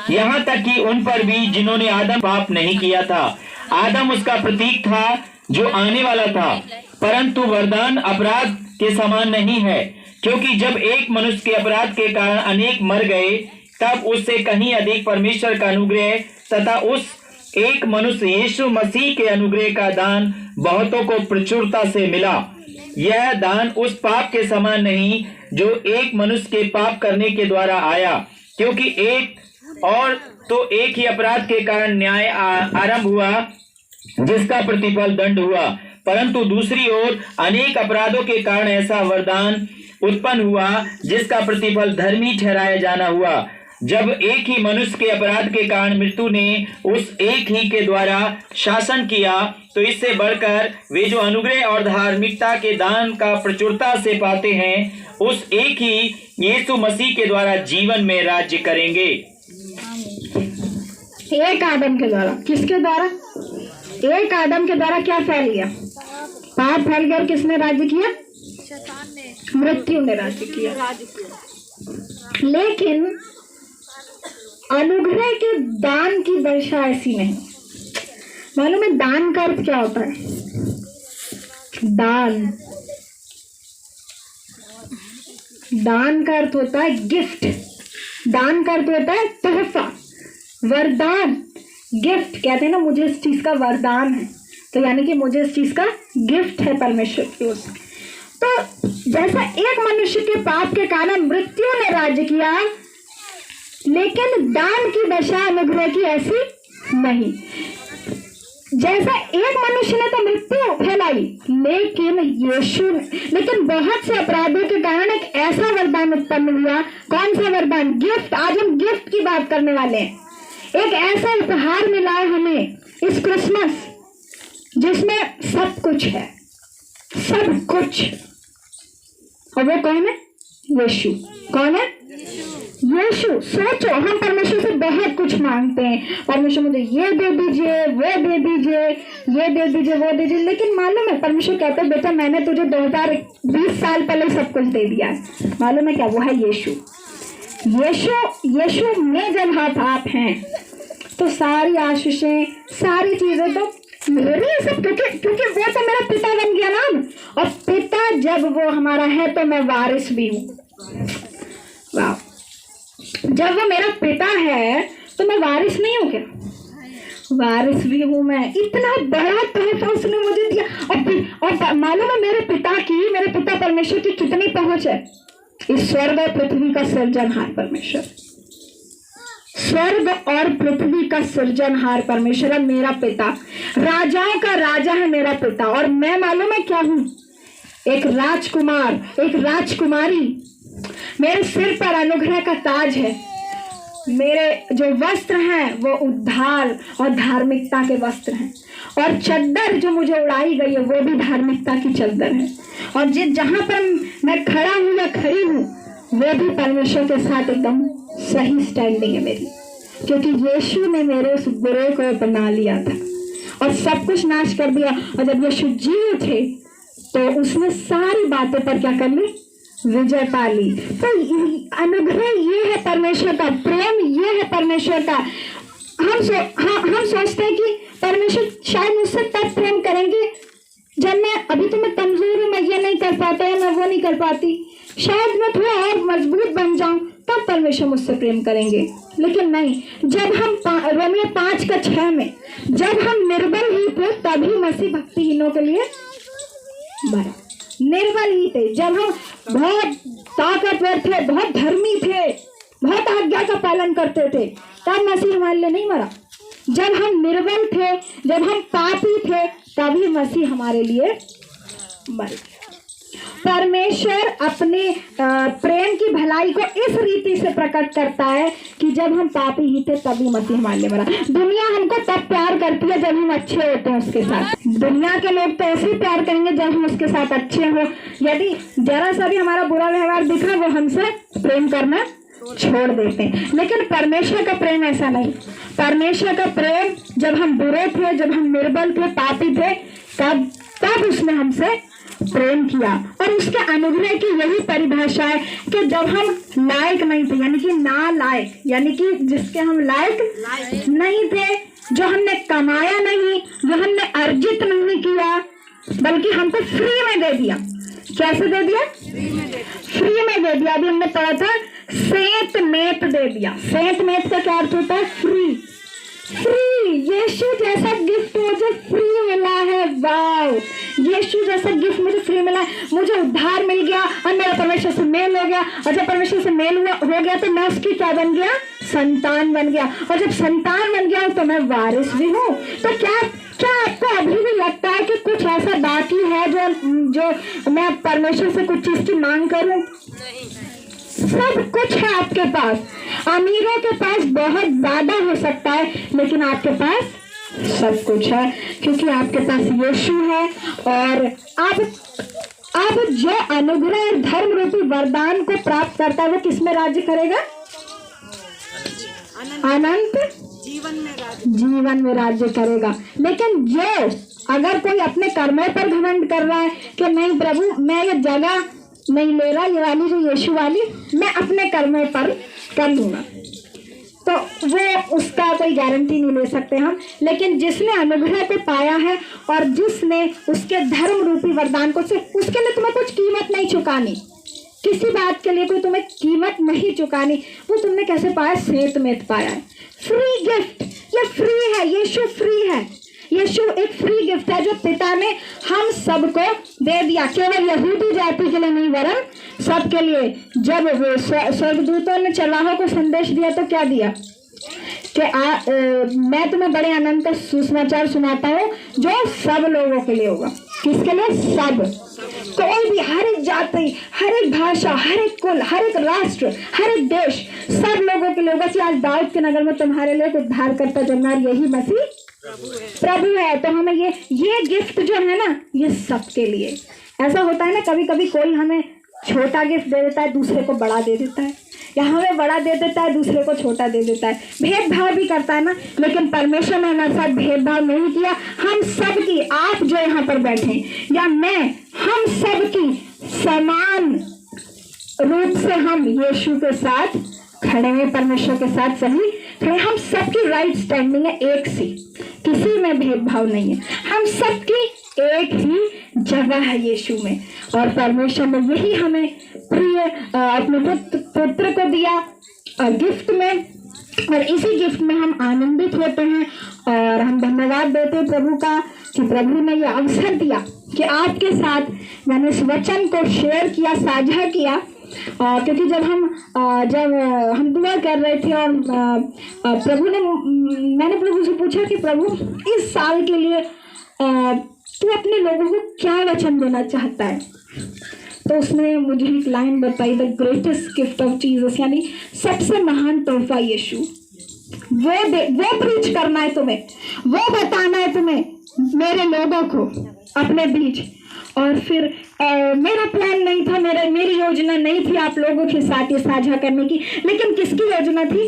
यहाँ तक कि उन पर भी जिन्होंने आदम पाप नहीं किया था। आदम उसका प्रतीक था जो आने वाला था, परंतु वरदान अपराध के समान नहीं है, क्योंकि जब एक मनुष्य के अपराध के कारण अनेक मर गए, तब उससे कहीं अधिक परमेश्वर का अनुग्रह तथा उस एक मनुष्य यीशु मसीह के अनुग्रह का दान बहुतों को प्रचुरता से मिला। यह दान उस पाप के समान नहीं जो एक मनुष्य के पाप करने के द्वारा आया, क्योंकि एक ही अपराध के कारण न्याय आरंभ हुआ, जिसका प्रतिफल दंड हुआ, परंतु दूसरी ओर अनेक अपराधों के कारण ऐसा वरदान उत्पन्न हुआ जिसका प्रतिफल धर्मी ठहराया जाना हुआ। जब एक ही मनुष्य के अपराध के कारण मृत्यु ने उस एक ही के द्वारा शासन किया, तो इससे बढ़कर वे जो अनुग्रह और धार्मिकता के दान का प्रचुरता से पाते हैं, उस एक ही यीशु मसीह के द्वारा जीवन में राज्य करेंगे। एक आदम के द्वारा, किसके द्वारा? एक आदम के द्वारा क्या फैल गया? पाप फैल गया, और किसने राज्य किया? शैतान ने, मृत्यु ने राज्य किया। लेकिन अनुग्रह के दान की दशा ऐसी नहीं। मालूम है दान का अर्थ क्या होता है? दान का अर्थ होता है गिफ्ट। दान का अर्थ होता है तोहफा, वरदान। गिफ्ट कहते हैं ना, मुझे इस चीज का वरदान है, तो यानी कि मुझे इस चीज का गिफ्ट है परमेश्वर की ओर से। तो जैसा एक मनुष्य के पाप के कारण मृत्यु ने राज्य किया, लेकिन दान की दशा अनुग्रह की ऐसी नहीं। जैसा एक मनुष्य ने तो मृत्यु फैलाई, लेकिन बहुत से अपराधों के कारण एक ऐसा वरदान उत्पन्न हुआ। कौन सा वरदान? गिफ्ट। आज हम गिफ्ट की बात करने वाले हैं। एक ऐसा उपहार मिला है हमें इस क्रिसमस, जिसमें सब कुछ है, सब कुछ। और वो कौन है? यीशु। कौन है? यीशु। सोचो, हम परमेश्वर से बहुत कुछ मांगते हैं, परमेश्वर मुझे ये दे दीजिए, वो दे दीजिए, ये दे दीजिए, वो दे दीजिए, लेकिन मालूम है परमेश्वर कहते हैं बेटा मैंने तुझे 2020 साल पहले सब कुछ दे दिया है। मालूम है क्या? वो है यीशु। यीशु में जब आप हैं तो सारी आशीषें, सारी चीजें तो मेरी है सब, क्योंकि वो तो मेरा पिता बन गया ना। और पिता जब वो हमारा है तो मैं वारिस भी हूँ। वाह, जब वो मेरा पिता है तो मैं वारिस नहीं हूँ क्या? वारिस भी हूँ मैं। इतना बड़ा तोहफा उसने मुझे दिया। और मालूम है मेरे पिता परमेश्वर की कितनी पहुंच है? इस स्वर्ग और पृथ्वी का सृजनहार परमेश्वर, स्वर्ग और पृथ्वी का सृजनहार परमेश्वर है मेरा पिता। राजाओं का राजा है मेरा पिता। और मैं मालूम है क्या हूं? एक राजकुमार, एक राजकुमारी। मेरे सिर पर अनुग्रह का ताज है। मेरे जो वस्त्र हैं वो उद्धार और धार्मिकता के वस्त्र हैं। और चद्दर जो मुझे उड़ाई गई है वो भी धार्मिकता की चद्दर है। और जहां पर मैं खड़ा हूं या खड़ी हूं वो भी परमेश्वर के साथ एकदम सही स्टैंडिंग है मेरी, क्योंकि यीशु ने मेरे उस बुरे को बना लिया था और सब कुछ नाश कर दिया। और जब यीशु जी उठे तो उसने सारी बातों पर क्या कर ली? विजय पा ली। तो अनुग्रह ये है परमेश्वर का, प्रेम ये है परमेश्वर का। हम सोचते हैं कि परमेश्वर शायद मुझसे तब प्रेम करेंगे जब मैं कमजोर हूँ, मैं ये नहीं कर पाता या मैं वो नहीं कर पाती, शायद मैं थोड़ा और मजबूत बन जाऊं तब परमेश्वर मुझसे प्रेम करेंगे। लेकिन नहीं, जब हम रोमियो 5:6 में जब हम निर्बल ही थे तभी मसीह भक्तिहीनों के लिए मरा। निर्बल ही थे, जब हम बहुत ताकतवर थे, बहुत धर्मी थे, बहुत आज्ञा का पालन करते थे, तब मसीह हमारे लिए नहीं मरा। जब हम निर्बल थे, जब हम पापी थे, तभी मसीह हमारे लिए मर गया। परमेश्वर अपने प्रेम की भलाई को इस रीति से प्रकट करता है कि जब हम पापी ही थे तभी मसीह हमारे लिए मरा। दुनिया हमको तब प्यार करती है जब हम अच्छे होते हैं उसके साथ। दुनिया के लोग तो ऐसे ही प्यार करेंगे जब हम उसके साथ अच्छे हो। यदि जरा सा भी हमारा बुरा व्यवहार दिखा वो हमसे प्रेम करना छोड़ देते हैं। लेकिन परमेश्वर का प्रेम ऐसा नहीं। परमेश्वर का प्रेम जब हम बुरे थे, जब हम निर्बल थे, पापी थे, तब उसने हमसे प्रेम किया। और उसके अनुग्रह की यही परिभाषा है कि जब हम लायक नहीं थे, यानी कि ना लायक, यानी कि जिसके हम लायक नहीं थे, जो हमने कमाया नहीं, जो हमने अर्जित नहीं किया, बल्कि हमको फ्री में दे दिया। कैसे दे दिया? फ्री में दे दिया। अभी हमने पढ़ा था सेंत मेत दे दिया। सेंत मेत का क्या अर्थ होता है? फ्री। फ्री यीशु जैसा गिफ्ट मुझे फ्री मिला है। वाव, यीशु जैसा गिफ्ट मुझे फ्री मिला है। मुझे उद्धार मिल गया और मेरा परमेश्वर से मेल हो गया। और जब परमेश्वर से मेल हो गया तो मैं उसकी क्या बन गया? संतान बन गया। और जब संतान बन गया तो मैं वारिस भी हूँ। तो क्या आपको अभी भी लगता है कि कुछ ऐसा बाकी है जो मैं परमेश्वर से कुछ चीज की मांग करूं? सब कुछ है आपके पास। अमीरों के पास बहुत ज्यादा हो सकता है, लेकिन आपके पास सब कुछ है, क्योंकि आपके पास यीशु है। और अब जो अनुग्रह और धर्म रूपी वरदान को प्राप्त करता है वो किसमें राज्य करेगा? अनंत जीवन में राज्य करेगा। लेकिन जो अगर कोई अपने कर्मों पर घमंड कर रहा है कि नहीं प्रभु मैं ये जगह नहीं ले रहा, ये वाली जो यीशु वाली मैं अपने कर्मों पर कर लूंगा, तो वो उसका कोई गारंटी नहीं ले सकते हम। लेकिन जिसने अनुग्रह पे पाया है और जिसने उसके धर्म रूपी वरदान को, उसके लिए तुम्हें कुछ कीमत नहीं चुकानी, किसी बात के लिए कोई तुम्हें कीमत नहीं चुकानी। वो तुमने कैसे पाया? सेंत मेत पाया है। फ्री गिफ्ट, ये फ्री है। यीशु फ्री है। यीशु एक फ्री गिफ्ट है जो पिता ने हम सबको दे दिया। केवल यहूदी जाति के लिए नहीं वरन सबके लिए। जब वो स्वर्गदूतों ने चरवाहों को संदेश दिया तो क्या दिया कि मैं तुम्हें बड़े आनंद का सुसमाचार सुनाता हूँ जो सब लोगों के लिए होगा। किसके लिए? सब। कोई भी, हर एक जाति, हर एक भाषा, हर एक कुल, हर एक राष्ट्र, हर एक देश, सब लोगों के लिए होगा कि आज दाऊद के नगर में तुम्हारे लिए उद्धार करता जन्मा, यही मसीह प्रभु है। तो हमें ये गिफ्ट जो है ना, ये सबके लिए। ऐसा होता है ना, कभी कभी कोई हमें छोटा गिफ्ट दे देता है, दूसरे को बड़ा दे देता है, या हमें बड़ा दे देता है, दूसरे को छोटा दे देता है, भेदभाव भी करता है ना। लेकिन परमेश्वर ने हमारे साथ भेदभाव नहीं किया। हम सब की, आप जो यहाँ पर बैठे या मैं, हम सब की समान रूप से हम यीशु के साथ खड़े हैं परमेश्वर के साथ सही खड़े। हम सबकी राइट स्टैंडिंग है एक सी, किसी में भेदभाव नहीं है, हम सबकी एक ही जगह है यीशु में। और परमेश्वर ने यही हमें प्रिय अपने पुत्र को दिया गिफ्ट में, और इसी गिफ्ट में हम आनंदित होते हैं। और हम धन्यवाद देते हैं प्रभु का कि प्रभु ने यह अवसर दिया कि आपके साथ मैंने इस वचन को शेयर किया, साझा किया। क्योंकि जब हम दुआ कर रहे थे और मैंने प्रभु से पूछा कि प्रभु इस साल के लिए तू अपने लोगों को क्या वचन देना चाहता है, तो उसने मुझे एक लाइन बताई, the greatest gift of Jesus, यानी सबसे महान तोहफा यीशु। वो प्रीच करना है तुम्हें, वो बताना है तुम्हें मेरे लोगों को अपने बीच। और फिर मेरा प्लान नहीं था, मेरी योजना नहीं थी आप लोगों के साथ ये साझा करने की, लेकिन किसकी योजना थी?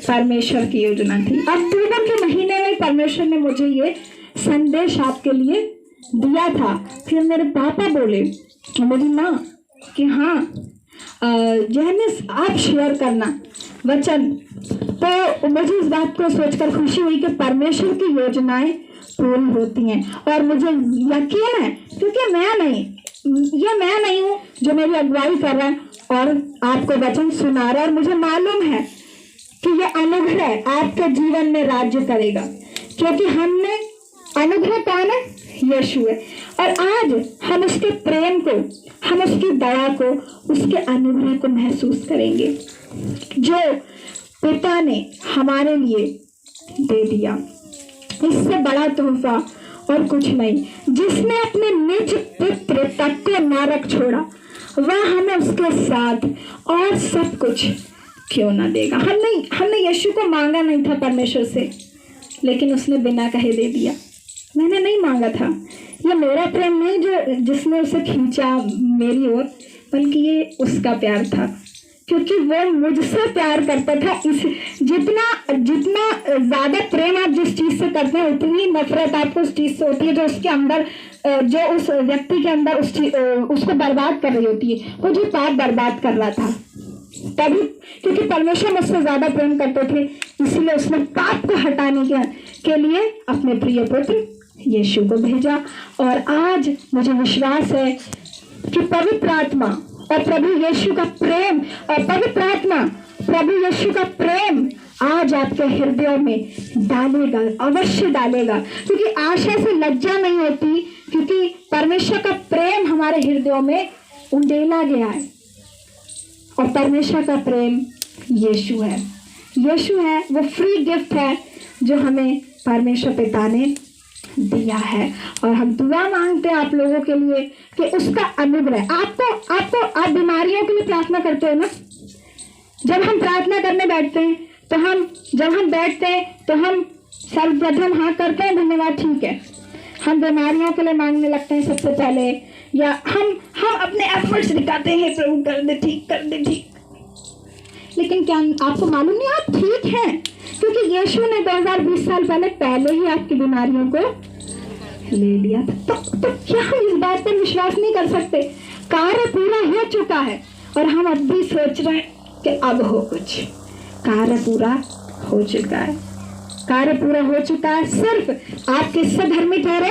परमेश्वर की योजना थी। अक्टूबर के महीने में परमेश्वर ने मुझे ये संदेश आपके लिए दिया था। फिर मेरे पापा बोले, मेरी माँ, कि हाँ जहनिस आप शेयर करना वचन। तो मुझे इस बात को सोचकर खुशी हुई कि परमेश्वर की योजनाएं पूरी होती हैं। और मुझे यकीन है, क्योंकि मैं नहीं हूँ जो मेरी अगुवाई कर रहा है और आपको वचन सुना रहा है, और मुझे मालूम है कि ये अनुग्रह आपके जीवन में राज्य करेगा, क्योंकि हमने अनुग्रह कौन है? यीशु है। और आज हम उसके प्रेम को, हम उसकी दया को, उसके अनुग्रह को महसूस करेंगे जो पिता ने हमारे लिए दे दिया। इससे बड़ा तोहफा और कुछ नहीं। जिसने अपने निज पुत्र तक को न रख छोड़ा, वह हमें उसके साथ और सब कुछ क्यों ना देगा। हमने यीशु को मांगा नहीं था परमेश्वर से, लेकिन उसने बिना कहे दे दिया। मैंने नहीं मांगा था, ये मेरा प्रेम नहीं जो जिसने उसे खींचा मेरी ओर, बल्कि ये उसका प्यार था, क्योंकि वो मुझसे प्यार करता था। जितना ज्यादा प्रेम आप जिस चीज से करते हैं, उतनी नफरत आपको उस चीज से होती है जो उसके अंदर, जो उस व्यक्ति के अंदर उसको बर्बाद कर रही होती है। वो जो पाप बर्बाद कर रहा था, तभी क्योंकि परमेश्वर मुझसे ज्यादा प्रेम करते थे, इसलिए उसने पाप को हटाने के लिए अपने प्रिय पुत्र यीशु को भेजा। और आज मुझे विश्वास है कि पवित्र आत्मा और प्रभु यीशु का प्रेम, और पवित्र आत्मा प्रभु यीशु का प्रेम आज आपके हृदयों में डालेगा, अवश्य डालेगा। क्योंकि आशा से लज्जा नहीं होती, क्योंकि परमेश्वर का प्रेम हमारे हृदयों में उंडेला गया है। और परमेश्वर का प्रेम यीशु है, वो फ्री गिफ्ट है जो हमें परमेश्वर पिता ने दिया है। और हम दुआ मांगते हैं आप लोगों के लिए कि उसका अनुग्रह आप बीमारियों के लिए प्रार्थना करते हो ना। जब हम प्रार्थना करने बैठते हैं तो हम सर्वप्रथम हाँ करते हैं, धन्यवाद, ठीक है। हम बीमारियों के लिए मांगने लगते हैं सबसे पहले, या हम अपने एफर्ट्स दिखाते हैं, प्रभु कर दे ठीक। लेकिन क्या आपको मालूम नहीं आप ठीक हैं? क्योंकि यीशु ने 2020 साल पहले ही आपकी बीमारियों को ले लिया था। तो क्या हम इस बात पर विश्वास नहीं कर सकते? कार्य पूरा हो चुका है और हम अब भी सोच रहे हैं कि अब हो कुछ। कार्य पूरा हो चुका है। सिर्फ आप किससे धर्मी ठहरे?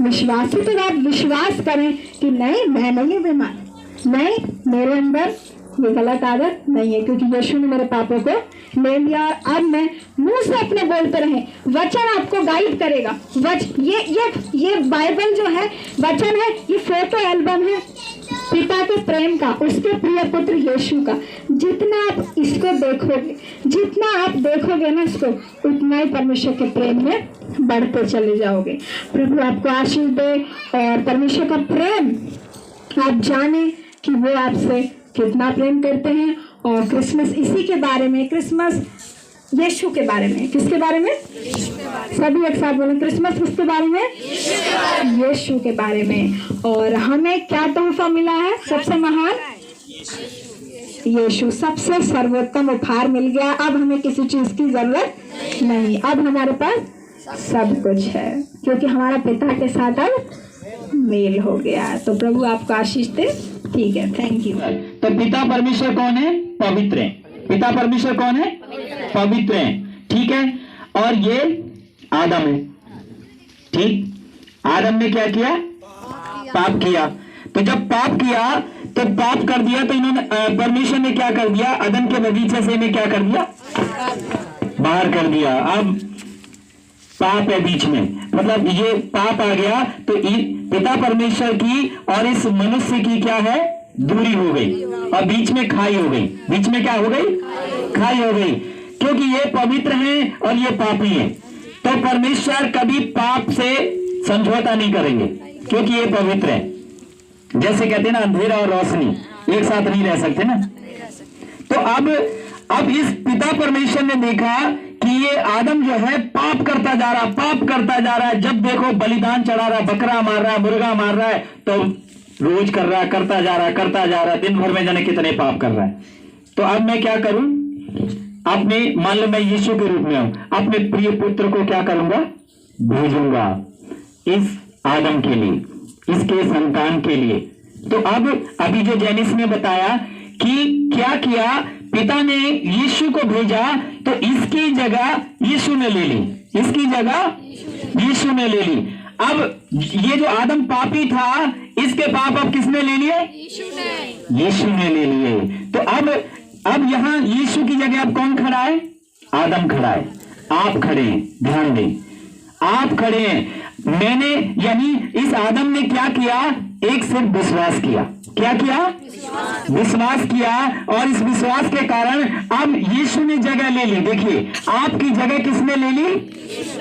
विश्वासी। तो आप विश्वास करें कि नहीं, मैं नहीं बीमार, नहीं, मेरे अंदर ये गलत आदत नहीं है, क्योंकि यीशु ने मेरे पापों को ले लिया। अब मैं मुंह से अपने बोलते रहे, वचन आपको गाइड करेगा। ये बाइबल जो है वचन है, ये फोटो एल्बम है पिता के प्रेम का, उसके प्रिय पुत्र यीशु का। जितना आप इसको देखोगे, जितना आप देखोगे ना इसको, उतना ही परमेश्वर के प्रेम में बढ़ते चले जाओगे। प्रभु आपको आशीष दे और परमेश्वर का प्रेम आप जाने कि वो आपसे कितना प्रेम करते हैं। और क्रिसमस इसी के बारे में, क्रिसमस यीशु के बारे में। किसके बारे में? सभी एक साथ बोलें, क्रिसमस किसके बारे में? यीशु के बारे में। और हमें क्या तोहफा मिला है? सबसे महान यीशु, सबसे सर्वोत्तम उपहार मिल गया। अब हमें किसी चीज की जरूरत नहीं, अब हमारे पास सब कुछ है, क्योंकि हमारा पिता के साथ अब मेल हो गया। तो प्रभु आपको आशीष दे। ठीक है, थैंक यू। तो पिता परमेश्वर कौन है? पवित्र है। पिता परमेश्वर कौन है? पवित्र है, ठीक है। और ये आदम है, ठीक। आदम ने क्या किया? पाप किया। तो जब पाप किया तो पाप कर दिया, तो इन्होंने परमेश्वर ने क्या कर दिया? अदन के बगीचे से इन्हें क्या कर दिया? बाहर कर दिया। अब पाप है बीच में, मतलब ये पाप आ गया, तो पिता परमेश्वर की और इस मनुष्य की क्या है? दूरी हो गई, और बीच में खाई हो गई। बीच में क्या हो गई? खाई हो गई, क्योंकि ये पवित्र हैं और ये पापी हैं। तो परमेश्वर कभी पाप से समझौता नहीं करेंगे, क्योंकि ये पवित्र है। जैसे कहते हैं ना, अंधेरा और रोशनी एक साथ नहीं रह सकते ना। तो अब इस पिता परमेश्वर ने देखा कि ये आदम जो है पाप करता जा रहा, पाप करता जा रहा है। जब देखो बलिदान चढ़ा रहा, बकरा मार रहा है, मुर्गा मार रहा है, तो रोज कर रहा, करता जा रहा, दिन भर में जाने कितने पाप कर रहा है। तो अब मैं क्या करूं? अपने, मान लो मैं यीशु के रूप में हूं, अपने प्रिय पुत्र को क्या करूंगा? भेजूंगा इस आदम के लिए, इसके संतान के लिए। तो अब अभी जो जेनिस ने बताया कि क्या किया, पिता ने यीशु को भेजा, तो इसकी जगह यीशु ने ले ली, इसकी जगह यीशु ने ले ली। अब ये जो आदम पापी था, इसके पाप अब किसने ले लिए? यीशु ने ले लिए। तो अब यहां यीशु की जगह अब कौन खड़ा है? आदम खड़ा है, आप खड़े हैं। ध्यान दें, आप खड़े हैं। मैंने, यानी इस आदम ने क्या किया? एक सिर्फ विश्वास किया। क्या किया? विश्वास किया, और इस विश्वास के कारण अब यीशु ने जगह ले ली। देखिए, आपकी जगह किसने ले ली?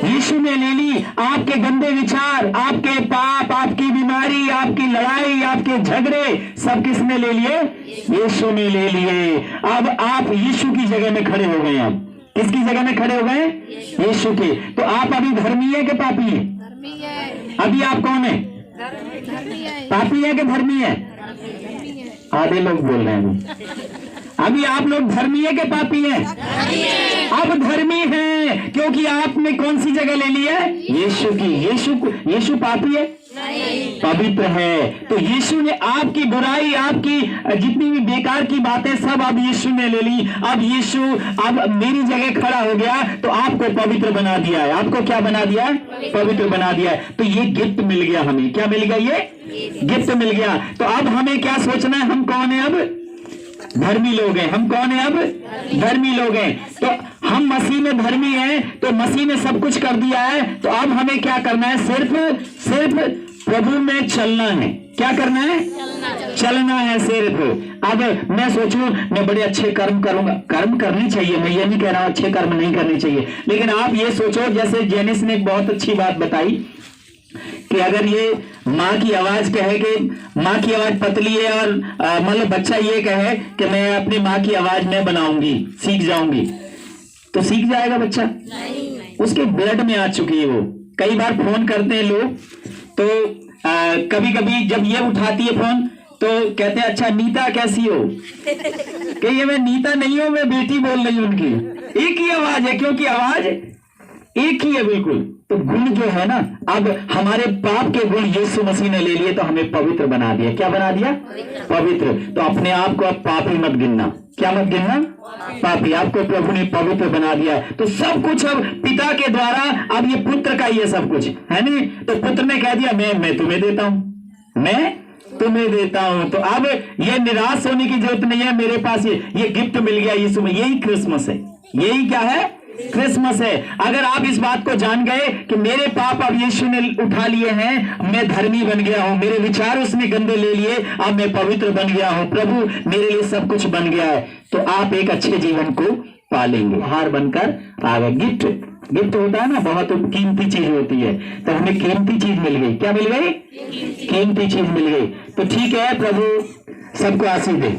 यीशु ने ले ली। आपके गंदे विचार, आपके पाप, आपकी बीमारी, आपकी लड़ाई, आपके झगड़े, सब किसने ले लिए? यीशु ने ले लिए। अब आप यीशु की जगह में खड़े हो गए। आप किसकी जगह में खड़े हो गए? यीशु के। तो आप अभी धर्मी है कि पापी है? अभी आप कौन है? पापी है कि धर्मी है? आधे लोग बोल रहे हैं। अभी आप लोग धर्मी है कि पापी है? अब धर्मी है, क्योंकि आपने कौन सी जगह ले ली है? यीशु की। यीशु पापी है? पवित्र है। तो यीशु ने आपकी बुराई, आपकी जितनी भी बेकार की बातें, सब अब यीशु ने ले ली। अब यीशु अब मेरी जगह खड़ा हो गया, तो आपको पवित्र बना दिया है। आपको क्या बना दिया है? पवित्र बना दिया है। तो ये गिफ्ट मिल गया हमें। क्या मिल गया? ये गिफ्ट मिल गया। तो अब हमें क्या सोचना है? हम कौन है? अब धर्मी लोग हैं। हम कौन है? अब धर्मी लोग हैं। तो हम मसीह में धर्मी हैं, तो मसीह ने सब कुछ कर दिया है। तो अब हमें क्या करना है? सिर्फ प्रभु में चलना है। क्या करना है? चलना है सिर्फ। अब मैं सोचूं मैं बड़े अच्छे कर्म करूंगा, कर्म करने चाहिए, मैं ये नहीं कह रहा अच्छे कर्म नहीं करने चाहिए, लेकिन आप ये सोचो, जैसे जेनिस ने एक बहुत अच्छी बात बताई कि अगर ये माँ की आवाज कहे कि माँ की आवाज पतली है, और मतलब बच्चा ये कहे कि मैं अपनी माँ की आवाज में बनाऊंगी, सीख जाऊंगी, तो सीख जाएगा बच्चा? उसके ब्लड में आ चुकी है वो। कई बार फोन करते हैं लोग, तो कभी कभी जब ये उठाती है फोन, तो कहते हैं अच्छा नीता कैसी हो? कहिए मैं नीता नहीं हूं, मैं बेटी बोल रही हूं उनकी। एक ही आवाज है, क्योंकि आवाज एक ही है बिल्कुल। तो गुण जो है ना, अब हमारे पाप के गुण यीशु मसीह ने ले लिए, तो हमें पवित्र बना दिया। क्या बना दिया? पवित्र। तो अपने आप को अब पापी मत गिनना। क्या मत गिनना? पापी। आपको प्रभु ने पवित्र बना दिया। तो सब कुछ अब पिता के द्वारा, अब ये पुत्र का ही है सब कुछ, है नहीं? तो पुत्र ने कह दिया मैं तुम्हें देता हूं, मैं तुम्हें देता हूं। तो अब ये निराश होने की जरूरत नहीं है। मेरे पास ये गिफ्ट मिल गया यीशु में। यही क्रिसमस है। यही क्या है? क्रिसमस है। अगर आप इस बात को जान गए कि मेरे पाप अब यीशु ने उठा लिए हैं, मैं धर्मी बन गया हूं, मेरे विचार उसने गंदे ले लिए, अब मैं पवित्र बन गया हूं, प्रभु मेरे लिए सब कुछ बन गया है, तो आप एक अच्छे जीवन को पालेंगे, हार बनकर आगे। गिफ्ट होता है ना, बहुत कीमती चीज होती है। तो हमें कीमती चीज मिल गई। क्या मिल गई? कीमती चीज मिल गई। तो ठीक है, प्रभु सबको आशीष दे।